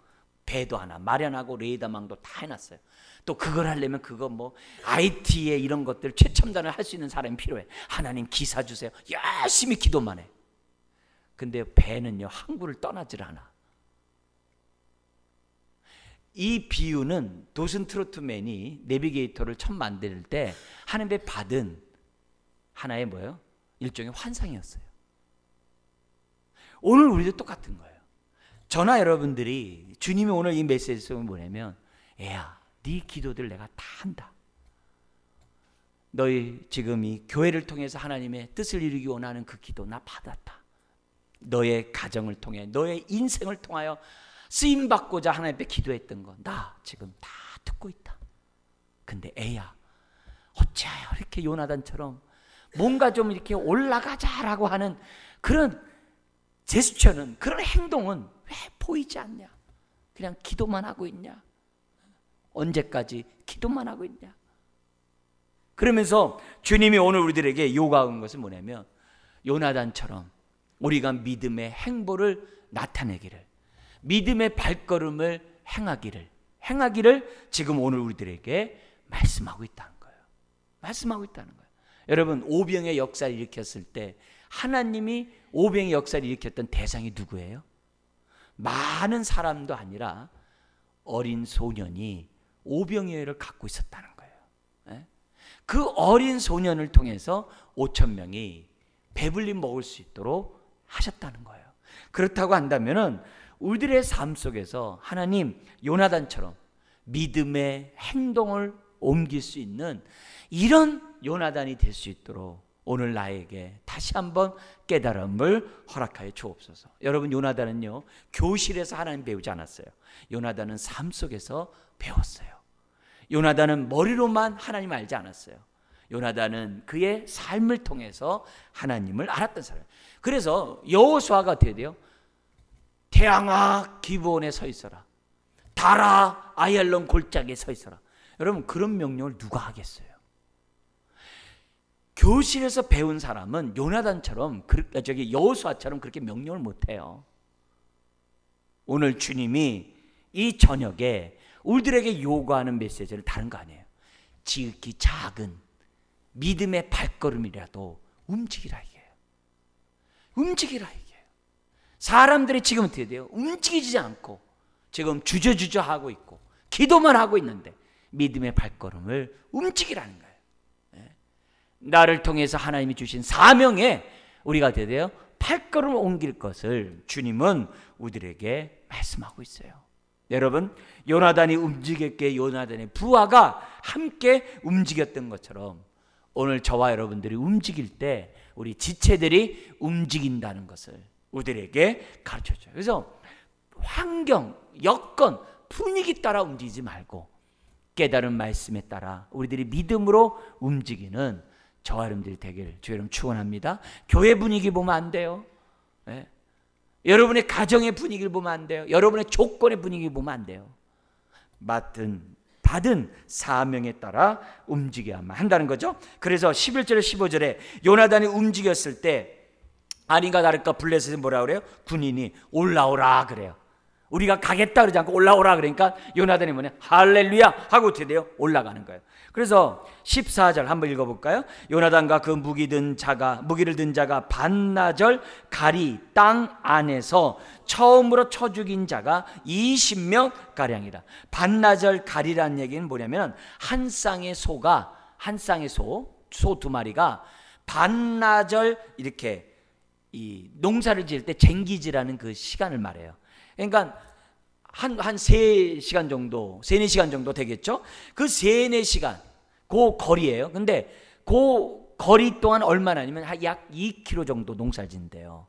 배도 하나 마련하고 레이더망도 다 해놨어요. 또 그걸 하려면 그거 뭐 IT에 이런 것들 최첨단을 할 수 있는 사람이 필요해. 하나님 기사 주세요. 열심히 기도만 해. 근데 배는요 항구를 떠나질 않아. 이 비유는 도슨 트로트맨이 내비게이터를 처음 만들 때 하나님께 받은 하나의 뭐예요? 일종의 환상이었어요. 오늘 우리도 똑같은 거예요. 저나 여러분들이 주님이 오늘 이 메시지 속에 뭐냐면 애야 네 기도들 내가 다 한다. 너희 지금 이 교회를 통해서 하나님의 뜻을 이루기 원하는 그 기도 나 받았다. 너의 가정을 통해 너의 인생을 통하여 쓰임받고자 하나님 앞에 기도했던 거 나 지금 다 듣고 있다. 근데 애야 어찌하여 이렇게 요나단처럼 뭔가 좀 이렇게 올라가자라고 하는 그런 제스처는 그런 행동은 왜 보이지 않냐? 그냥 기도만 하고 있냐? 언제까지 기도만 하고 있냐? 그러면서 주님이 오늘 우리들에게 요구하는 것은 뭐냐면 요나단처럼 우리가 믿음의 행보를 나타내기를, 믿음의 발걸음을 행하기를 지금 오늘 우리들에게 말씀하고 있다는 거예요. 말씀하고 있다는 거예요. 여러분, 오병의 역사를 일으켰을 때 하나님이 오병의 역사를 일으켰던 대상이 누구예요? 많은 사람도 아니라 어린 소년이 오병이어를 갖고 있었다는 거예요. 그 어린 소년을 통해서 5,000명이 배불리 먹을 수 있도록 하셨다는 거예요. 그렇다고 한다면은 우리들의 삶 속에서 하나님 요나단처럼 믿음의 행동을 옮길 수 있는 이런 요나단이 될 수 있도록 오늘 나에게 다시 한번 깨달음을 허락하여 주옵소서. 여러분, 요나단은요 교실에서 하나님 배우지 않았어요. 요나단은 삶 속에서 배웠어요. 요나단은 머리로만 하나님 알지 않았어요. 요나단은 그의 삶을 통해서 하나님을 알았던 사람이에요. 그래서 여호수아가 어떻게 돼요? 태양아 기브온에 서 있어라, 달아 아얄론 골짜기에 서 있어라. 여러분, 그런 명령을 누가 하겠어요? 교실에서 배운 사람은 요나단처럼 여호수아처럼 그렇게 명령을 못해요. 오늘 주님이 이 저녁에 우리들에게 요구하는 메시지를 다른 거 아니에요. 지극히 작은 믿음의 발걸음이라도 움직이라 이게요. 움직이라 이게요. 사람들이 지금 어떻게 돼요? 움직이지 않고 지금 주저주저 하고 있고 기도만 하고 있는데 믿음의 발걸음을 움직이라는 거예요. 나를 통해서 하나님이 주신 사명에 우리가 어떻게 돼요? 발걸음을 옮길 것을 주님은 우리들에게 말씀하고 있어요. 여러분, 요나단이 움직였기에 요나단의 부하가 함께 움직였던 것처럼 오늘 저와 여러분들이 움직일 때 우리 지체들이 움직인다는 것을 우리들에게 가르쳐줘요. 그래서 환경, 여건, 분위기 따라 움직이지 말고 깨달은 말씀에 따라 우리들이 믿음으로 움직이는 저와 여러분들이 되기를 주 여러분 축원합니다. 교회 분위기 보면 안 돼요. 네? 여러분의 가정의 분위기를 보면 안 돼요. 여러분의 조건의 분위기 보면 안 돼요. 받은 사명에 따라 움직여야만 한다는 거죠. 그래서 11절에 15절에 요나단이 움직였을 때 아닌가 다를까 블레셋이 뭐라 그래요? 군인이 올라오라 그래요. 우리가 가겠다 그러지 않고 올라오라 그러니까 요나단이 뭐냐? 할렐루야 하고 어떻게 돼요? 올라가는 거예요. 그래서 14절 한번 읽어볼까요? 요나단과 그 무기를 든 자가 반나절 가리 땅 안에서 처음으로 쳐 죽인 자가 20명 가량이라. 반나절 가리라는 얘기는 뭐냐면 한 쌍의 소 두 마리가 반나절 이렇게 이 농사를 지을 때 쟁기지라는 그 시간을 말해요. 그러니까 한 3시간 정도, 4시간 정도 되겠죠? 그 4시간, 그 거리예요. 근데 그 거리 동안 얼마나 아니면 약 2km 정도 농사를 짓는데요.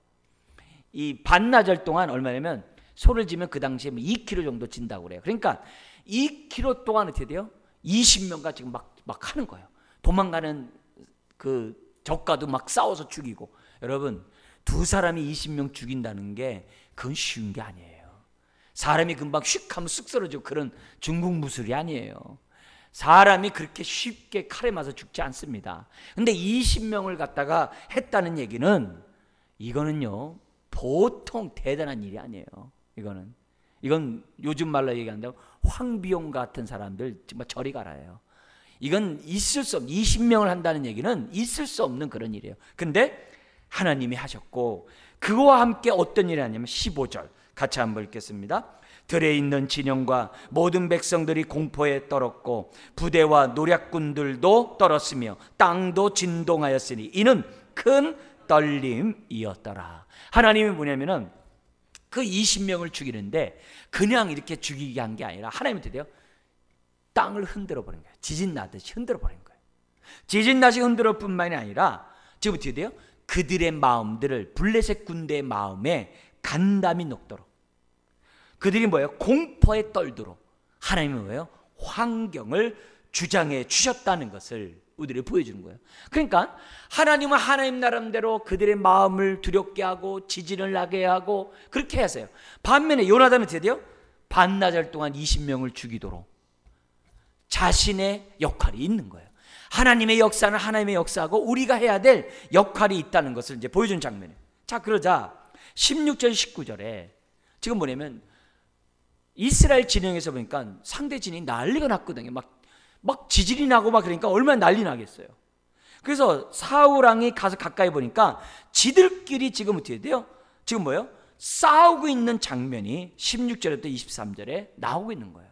이 반나절 동안 얼마냐면 소를 지면 그 당시에 2km 정도 진다고 그래요. 그러니까 2km 동안 어떻게 돼요? 20명과 지금 막 하는 거예요. 도망가는 그 적과도 막 싸워서 죽이고. 여러분, 두 사람이 20명 죽인다는 게 그건 쉬운 게 아니에요. 사람이 금방 휙 하면 쑥 쓰러지고 그런 중국 무술이 아니에요. 사람이 그렇게 쉽게 칼에 맞아 죽지 않습니다. 근데 20명을 갖다가 했다는 얘기는 이거는요 보통 대단한 일이 아니에요. 이건 요즘 말로 얘기한다면 황비용 같은 사람들 정말 저리 가라요. 이건 있을 수 없는, 20명을 한다는 얘기는 있을 수 없는 그런 일이에요. 근데 하나님이 하셨고, 그거와 함께 어떤 일이 하냐면 15절 같이 한번 읽겠습니다. 들에 있는 진영과 모든 백성들이 공포에 떨었고 부대와 노략군들도 떨었으며 땅도 진동하였으니 이는 큰 떨림이었더라. 하나님이 뭐냐면은 그 20명을 죽이는데 그냥 이렇게 죽이게 한 게 아니라 하나님이 어떻게 돼요? 땅을 흔들어 버린 거예요. 지진 나듯이 흔들어 버린 거예요. 지진 나시 흔들어 뿐만이 아니라 지금 어떻게 돼요? 그들의 마음들을 블레셋 군대의 마음에 간담이 녹도록, 그들이 뭐예요? 공포에 떨도록 하나님이 뭐예요? 환경을 주장해 주셨다는 것을 우리들이 보여주는 거예요. 그러니까 하나님은 하나님 나름대로 그들의 마음을 두렵게 하고 지진을 나게 하고 그렇게 하세요. 반면에 요나단은 어떻게 돼요? 반나절 동안 20명을 죽이도록 자신의 역할이 있는 거예요. 하나님의 역사는 하나님의 역사하고 우리가 해야 될 역할이 있다는 것을 이제 보여준 장면이에요. 자, 그러자 16절 19절에 지금 뭐냐면 이스라엘 진영에서 보니까 상대 진이 난리가 났거든요. 막 지진이 나고 막 그러니까 얼마나 난리 나겠어요. 그래서 사울 왕이 가서 가까이 보니까 지들끼리 지금 어떻게 돼요? 지금 뭐예요? 싸우고 있는 장면이 16절부터 23절에 나오고 있는 거예요.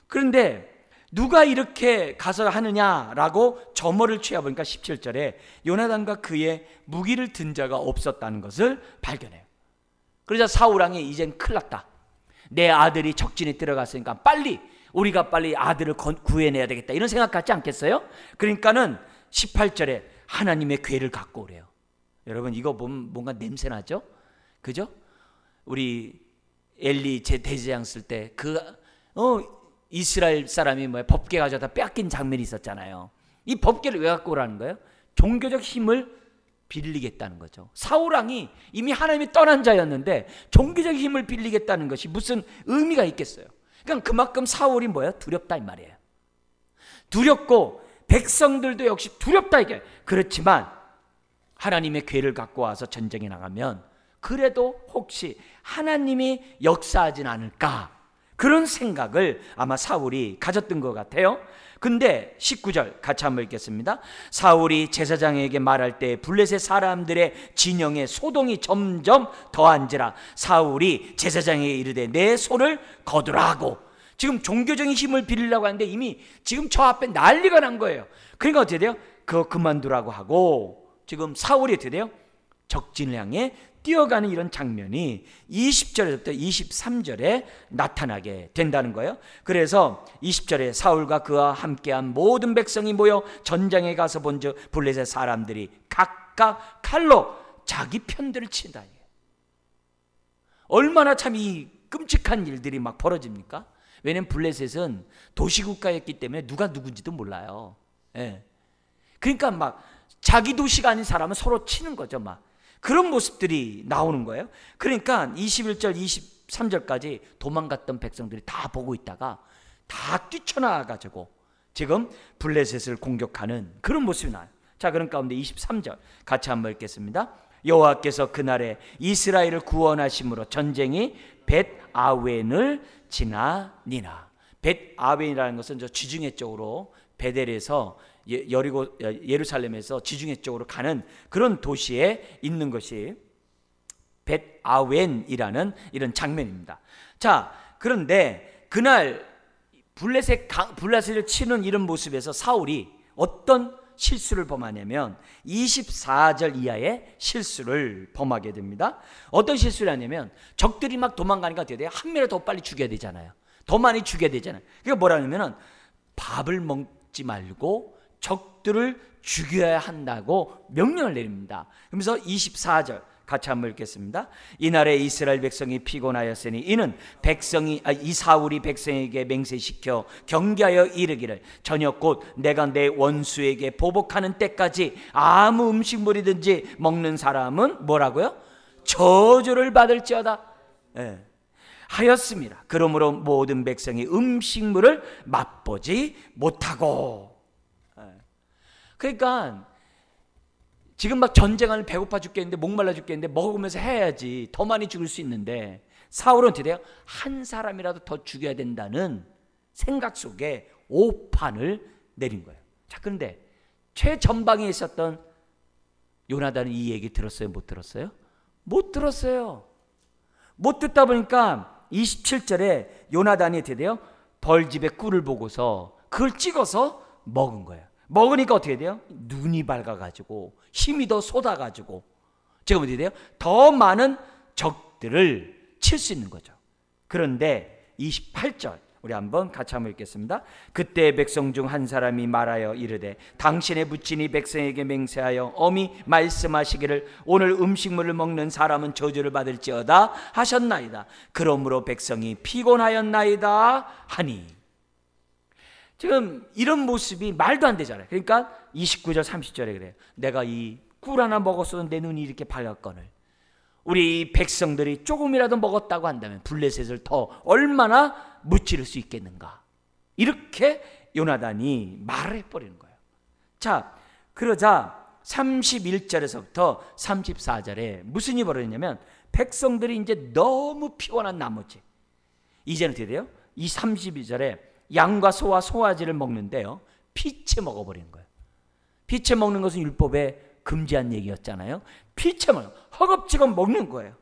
그런데 누가 이렇게 가서 하느냐라고 점호를 취해보니까 17절에 요나단과 그의 무기를 든 자가 없었다는 것을 발견해요. 그러자 사울 왕이 이젠 큰일 났다. 내 아들이 적진에 들어갔으니까 우리가 빨리 아들을 구해내야 되겠다, 이런 생각 같지 않겠어요? 그러니까는 18절에 하나님의 궤를 갖고 오래요. 여러분, 이거 보면 뭔가 냄새나죠? 그죠? 우리 엘리 제 대제사장 쓸 때 이스라엘 사람이 법궤 가져다 뺏긴 장면이 있었잖아요. 이 법궤를 왜 갖고 오라는 거예요? 종교적 힘을 빌리겠다는 거죠. 사울 왕이 이미 하나님이 떠난 자였는데 종교적 힘을 빌리겠다는 것이 무슨 의미가 있겠어요? 그러니까 그만큼 사울이 두렵다 이 말이에요. 두렵고 백성들도 역시 두렵다 이게. 그렇지만 하나님의 궤를 갖고 와서 전쟁에 나가면 그래도 혹시 하나님이 역사하진 않을까, 그런 생각을 아마 사울이 가졌던 것 같아요. 근데 19절 같이 한번 읽겠습니다. 사울이 제사장에게 말할 때 블레셋 사람들의 진영에 소동이 점점 더한지라 사울이 제사장에게 이르되 내 손을 거두라고. 지금 종교적인 힘을 빌리려고 하는데 이미 지금 저 앞에 난리가 난 거예요. 그러니까 어떻게 돼요? 그거 그만두라고 하고 지금 사울이 어떻게 돼요? 적진을 향해 뛰어가는 이런 장면이 20절부터 23절에 나타나게 된다는 거예요. 그래서 20절에 사울과 그와 함께한 모든 백성이 모여 전장에 가서 본즉 블레셋 사람들이 각각 칼로 자기 편들을 친다. 얼마나 참 이 끔찍한 일들이 막 벌어집니까? 왜냐면 블레셋은 도시국가였기 때문에 누가 누군지도 몰라요. 예. 그러니까 막 자기 도시가 아닌 사람은 서로 치는 거죠. 막 그런 모습들이 나오는 거예요. 그러니까 21절 23절까지 도망갔던 백성들이 다 보고 있다가 다 뛰쳐나와가지고 지금 블레셋을 공격하는 그런 모습이 나와요. 자, 그런 가운데 23절 같이 한번 읽겠습니다. 여호와께서 그날에 이스라엘을 구원하심으로 전쟁이 벳아웬을 지나니라. 벳아웬이라는 것은 저 지중해 쪽으로 베델에서 예루살렘에서 지중해 쪽으로 가는 그런 도시에 있는 것이 벳아웬이라는 이런 장면입니다. 자, 그런데 그날 블레셋을 치는 이런 모습에서 사울이 어떤 실수를 범하냐면 24절 이하의 실수를 범하게 됩니다. 어떤 실수를 하냐면 적들이 막 도망가니까 어떻게 돼요? 한 명을 더 빨리 죽여야 되잖아요. 더 많이 죽여야 되잖아요. 그러니까 뭐라 하냐면 밥을 먹지 말고 적들을 죽여야 한다고 명령을 내립니다. 그러면서 24절 같이 한번 읽겠습니다. 이날에 이스라엘 백성이 피곤하였으니 이는 이 사울이 백성에게 맹세시켜 경계하여 이르기를 저녁 곧 내가 내 원수에게 보복하는 때까지 아무 음식물이든지 먹는 사람은 뭐라고요? 저주를 받을지어다. 예. 하였습니다. 그러므로 모든 백성이 음식물을 맛보지 못하고. 그러니까 지금 막 전쟁하는 배고파 죽겠는데 목말라 죽겠는데 먹으면서 해야지 더 많이 죽을 수 있는데 사울은 어떻게 돼요? 한 사람이라도 더 죽여야 된다는 생각 속에 오판을 내린 거예요. 자, 그런데 최전방에 있었던 요나단은 이 얘기 들었어요? 못 들었어요? 못 들었어요. 못 듣다 보니까 27절에 요나단이 어떻게 돼요? 벌집에 꿀을 보고서 그걸 찍어서 먹은 거예요. 먹으니까 어떻게 돼요? 눈이 밝아가지고 힘이 더 쏟아가지고 지금 어떻게 돼요? 더 많은 적들을 칠 수 있는 거죠. 그런데 28절 우리 한번 같이 한번 읽겠습니다. 그때 백성 중 한 사람이 말하여 이르되 당신의 부친이 백성에게 맹세하여 엄히 말씀하시기를 오늘 음식물을 먹는 사람은 저주를 받을지어다 하셨나이다. 그러므로 백성이 피곤하였나이다 하니. 지금 이런 모습이 말도 안 되잖아요. 그러니까 29절 30절에 그래요. 내가 이 꿀 하나 먹었어도 내 눈이 이렇게 밝았거늘 우리 백성들이 조금이라도 먹었다고 한다면 블레셋을 더 얼마나 무찌를 수 있겠는가. 이렇게 요나단이 말을 해버리는 거예요. 자, 그러자 31절에서부터 34절에 무슨 일이 벌어졌냐면 백성들이 이제 너무 피곤한 나머지 이제는 어떻게 돼요? 이 32절에 양과 소와 소화지를 먹는데요, 피채 먹어버리는 거예요. 피채 먹는 것은 율법에 금지한 얘기였잖아요. 피채 먹는, 허겁지겁 먹는 거예요.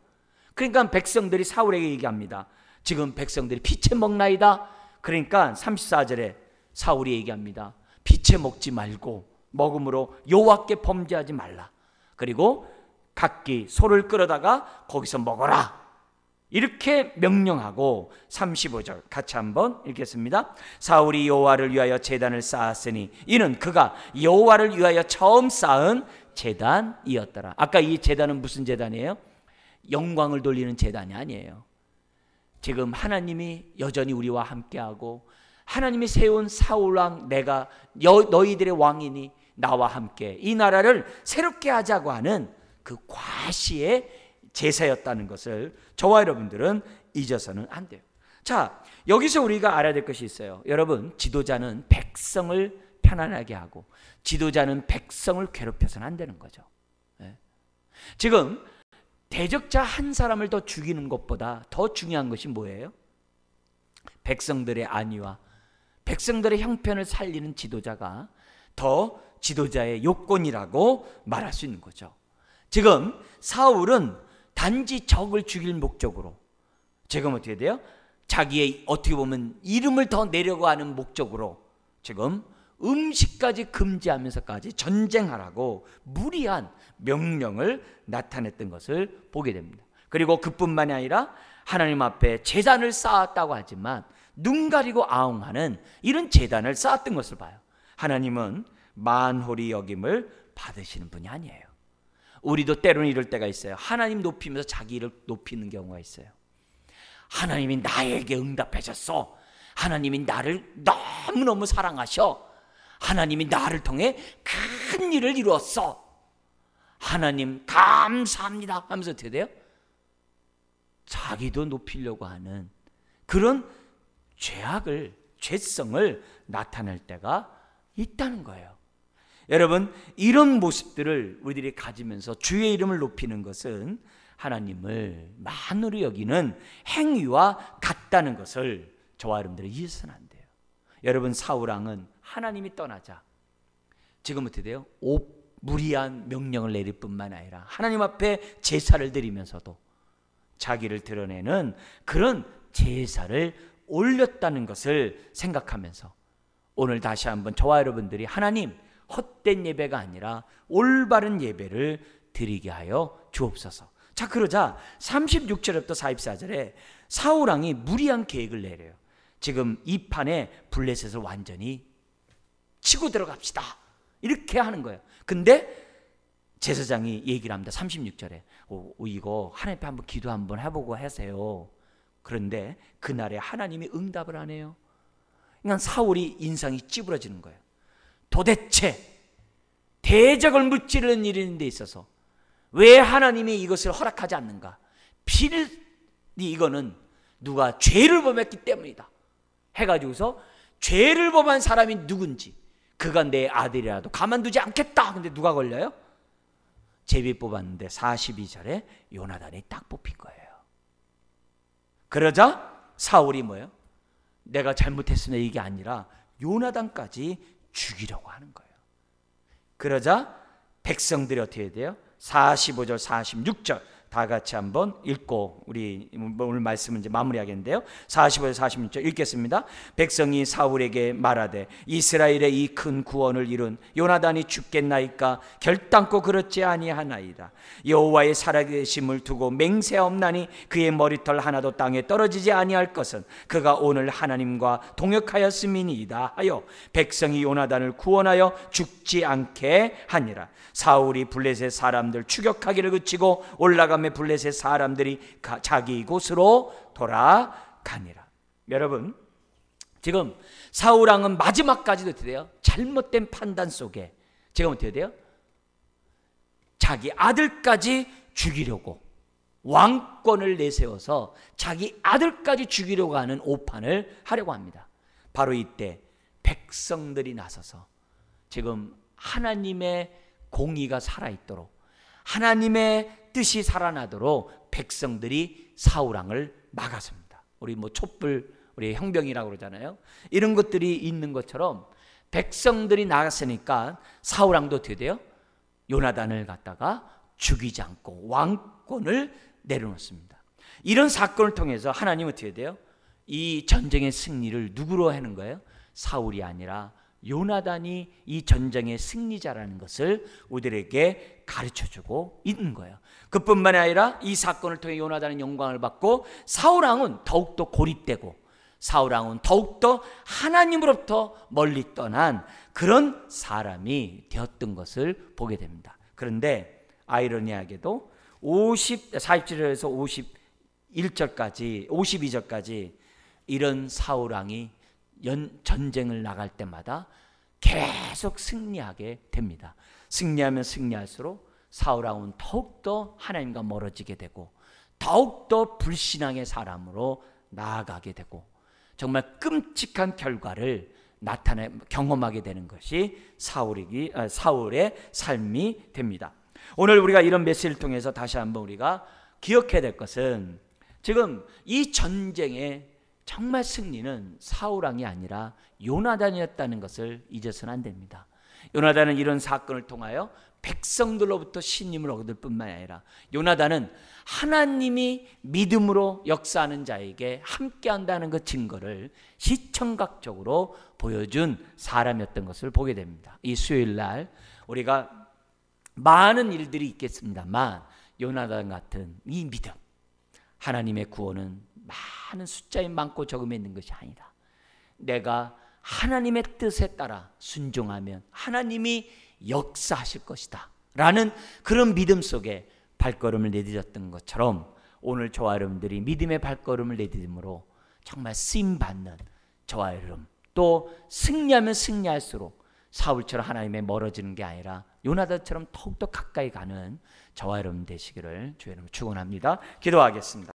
그러니까 백성들이 사울에게 얘기합니다. 지금 백성들이 피채 먹나이다. 그러니까 34절에 사울이 얘기합니다. 피채 먹지 말고 먹음으로 여호와께 범죄하지 말라. 그리고 각기 소를 끌어다가 거기서 먹어라. 이렇게 명령하고 35절 같이 한번 읽겠습니다. 사울이 여호와를 위하여 제단을 쌓았으니 이는 그가 여호와를 위하여 처음 쌓은 제단이었더라. 아까 이 제단은 무슨 제단이에요? 영광을 돌리는 제단이 아니에요. 지금 하나님이 여전히 우리와 함께하고 하나님이 세운 사울왕, 내가 너희들의 왕이니 나와 함께 이 나라를 새롭게 하자고 하는 그 과시의 제사였다는 것을 저와 여러분들은 잊어서는 안 돼요. 자, 여기서 우리가 알아야 될 것이 있어요. 여러분, 지도자는 백성을 편안하게 하고 지도자는 백성을 괴롭혀서는 안 되는 거죠. 지금 대적자 한 사람을 더 죽이는 것보다 더 중요한 것이 뭐예요? 백성들의 안위와 백성들의 형편을 살리는 지도자가 더 지도자의 요건이라고 말할 수 있는 거죠. 지금 사울은 단지 적을 죽일 목적으로, 지금 어떻게 돼요? 자기의 어떻게 보면 이름을 더 내려고 하는 목적으로 지금 음식까지 금지하면서까지 전쟁하라고 무리한 명령을 나타냈던 것을 보게 됩니다. 그리고 그뿐만이 아니라 하나님 앞에 제단을 쌓았다고 하지만 눈 가리고 아웅하는 이런 제단을 쌓았던 것을 봐요. 하나님은 만홀히 여김을 받으시는 분이 아니에요. 우리도 때로는 이럴 때가 있어요. 하나님 높이면서 자기를 높이는 경우가 있어요. 하나님이 나에게 응답하셨어. 하나님이 나를 너무너무 사랑하셔. 하나님이 나를 통해 큰 일을 이루었어. 하나님 감사합니다 하면서 어떻게 돼요? 자기도 높이려고 하는 그런 죄성을 나타낼 때가 있다는 거예요. 여러분, 이런 모습들을 우리들이 가지면서 주의 이름을 높이는 것은 하나님을 만으로 여기는 행위와 같다는 것을 저와 여러분들이 잊어서는 안 돼요. 여러분, 사울왕은 하나님이 떠나자 지금 어떻게 돼요? 무리한 명령을 내릴 뿐만 아니라 하나님 앞에 제사를 드리면서도 자기를 드러내는 그런 제사를 올렸다는 것을 생각하면서 오늘 다시 한번 저와 여러분들이 하나님, 헛된 예배가 아니라 올바른 예배를 드리게 하여 주옵소서. 자, 그러자 36절부터 44절에 사울왕이 무리한 계획을 내려요. 지금 이 판에 블레셋을 완전히 치고 들어갑시다 이렇게 하는 거예요. 근데 제사장이 얘기를 합니다. 36절에 이거 하나님 앞에 한번 기도 한번 해보고 하세요. 그런데 그날에 하나님이 응답을 안 해요. 그러니까 사울이 인상이 찌부러지는 거예요. 도대체 대적을 무찌르는 일인 데 있어서 왜 하나님이 이것을 허락하지 않는가? 필히 이거는 누가 죄를 범했기 때문이다 해가지고서 죄를 범한 사람이 누군지, 그가 내 아들이라도 가만두지 않겠다. 근데 누가 걸려요? 제비 뽑았는데 42절에 요나단이 딱 뽑힌 거예요. 그러자 사울이 뭐예요? 내가 잘못했으면 이게 아니라 요나단까지 죽이려고 하는 거예요. 그러자 백성들이 어떻게 돼요? 45절 46절 다 같이 한번 읽고 우리 오늘 말씀은 이제 마무리하겠는데요. 45절 46절 읽겠습니다. 백성이 사울에게 말하되 이스라엘의 이 큰 구원을 이룬 요나단이 죽겠나이까? 결단코 그렇지 아니하나이다. 여호와의 살아계심을 두고 맹세하옵나니 그의 머리털 하나도 땅에 떨어지지 아니할 것은 그가 오늘 하나님과 동역하였음이니이다 하여 백성이 요나단을 구원하여 죽지 않게 하니라. 사울이 블레셋 사람들 추격하기를 그치고 올라가며 블레셋 사람들이 자기 곳으로 돌아가니라. 여러분, 지금 사울왕은 마지막까지도 어떻게 돼요? 잘못된 판단 속에 지금 어떻게 돼요? 자기 아들까지 죽이려고 왕권을 내세워서 자기 아들까지 죽이려고 하는 오판을 하려고 합니다. 바로 이때 백성들이 나서서 지금 하나님의 공의가 살아있도록, 하나님의 뜻이 살아나도록 백성들이 사울 왕을 막았습니다. 우리 뭐 촛불, 우리 형병이라고 그러잖아요. 이런 것들이 있는 것처럼 백성들이 나갔으니까 사울 왕도 어떻게 돼요? 요나단을 갖다가 죽이지 않고 왕권을 내려놓습니다. 이런 사건을 통해서 하나님은 어떻게 돼요? 이 전쟁의 승리를 누구로 하는 거예요? 사울이 아니라 요나단이 이 전쟁의 승리자라는 것을 우리들에게 가르쳐주고 있는 거예요. 그뿐만 아니라 이 사건을 통해 요나단은 영광을 받고 사울 왕은 더욱더 고립되고 사울 왕은 더욱더 하나님으로부터 멀리 떠난 그런 사람이 되었던 것을 보게 됩니다. 그런데 아이러니하게도 47절에서 51절까지 52절까지 이런 사울 왕이 전쟁을 나갈 때마다 계속 승리하게 됩니다. 승리하면 승리할수록 사울 왕은 더욱더 하나님과 멀어지게 되고 더욱더 불신앙의 사람으로 나아가게 되고 정말 끔찍한 결과를 경험하게 되는 것이 사울의 삶이 됩니다. 오늘 우리가 이런 메시지를 통해서 다시 한번 우리가 기억해야 될 것은 지금 이 전쟁의 정말 승리는 사울 왕이 아니라 요나단이었다는 것을 잊어서는 안 됩니다. 요나단은 이런 사건을 통하여 백성들로부터 신임을 얻을 뿐만 아니라 요나단은 하나님이 믿음으로 역사하는 자에게 함께한다는 그 증거를 시청각적으로 보여준 사람이었던 것을 보게 됩니다. 이 수요일 날 우리가 많은 일들이 있겠습니다만 요나단 같은 이 믿음, 하나님의 구원은 많은 숫자에 많고 적음에 있는 것이 아니라 내가 하나님의 뜻에 따라 순종하면 하나님이 역사하실 것이다 라는 그런 믿음 속에 발걸음을 내딛었던 것처럼 오늘 저와 여러분들이 믿음의 발걸음을 내딛음으로 정말 쓰임받는 저와 여러분, 또 승리하면 승리할수록 사울처럼 하나님에 멀어지는 게 아니라 요나단처럼 더욱더 가까이 가는 저와 여러분 되시기를 주의 이름으로 축원합니다. 기도하겠습니다.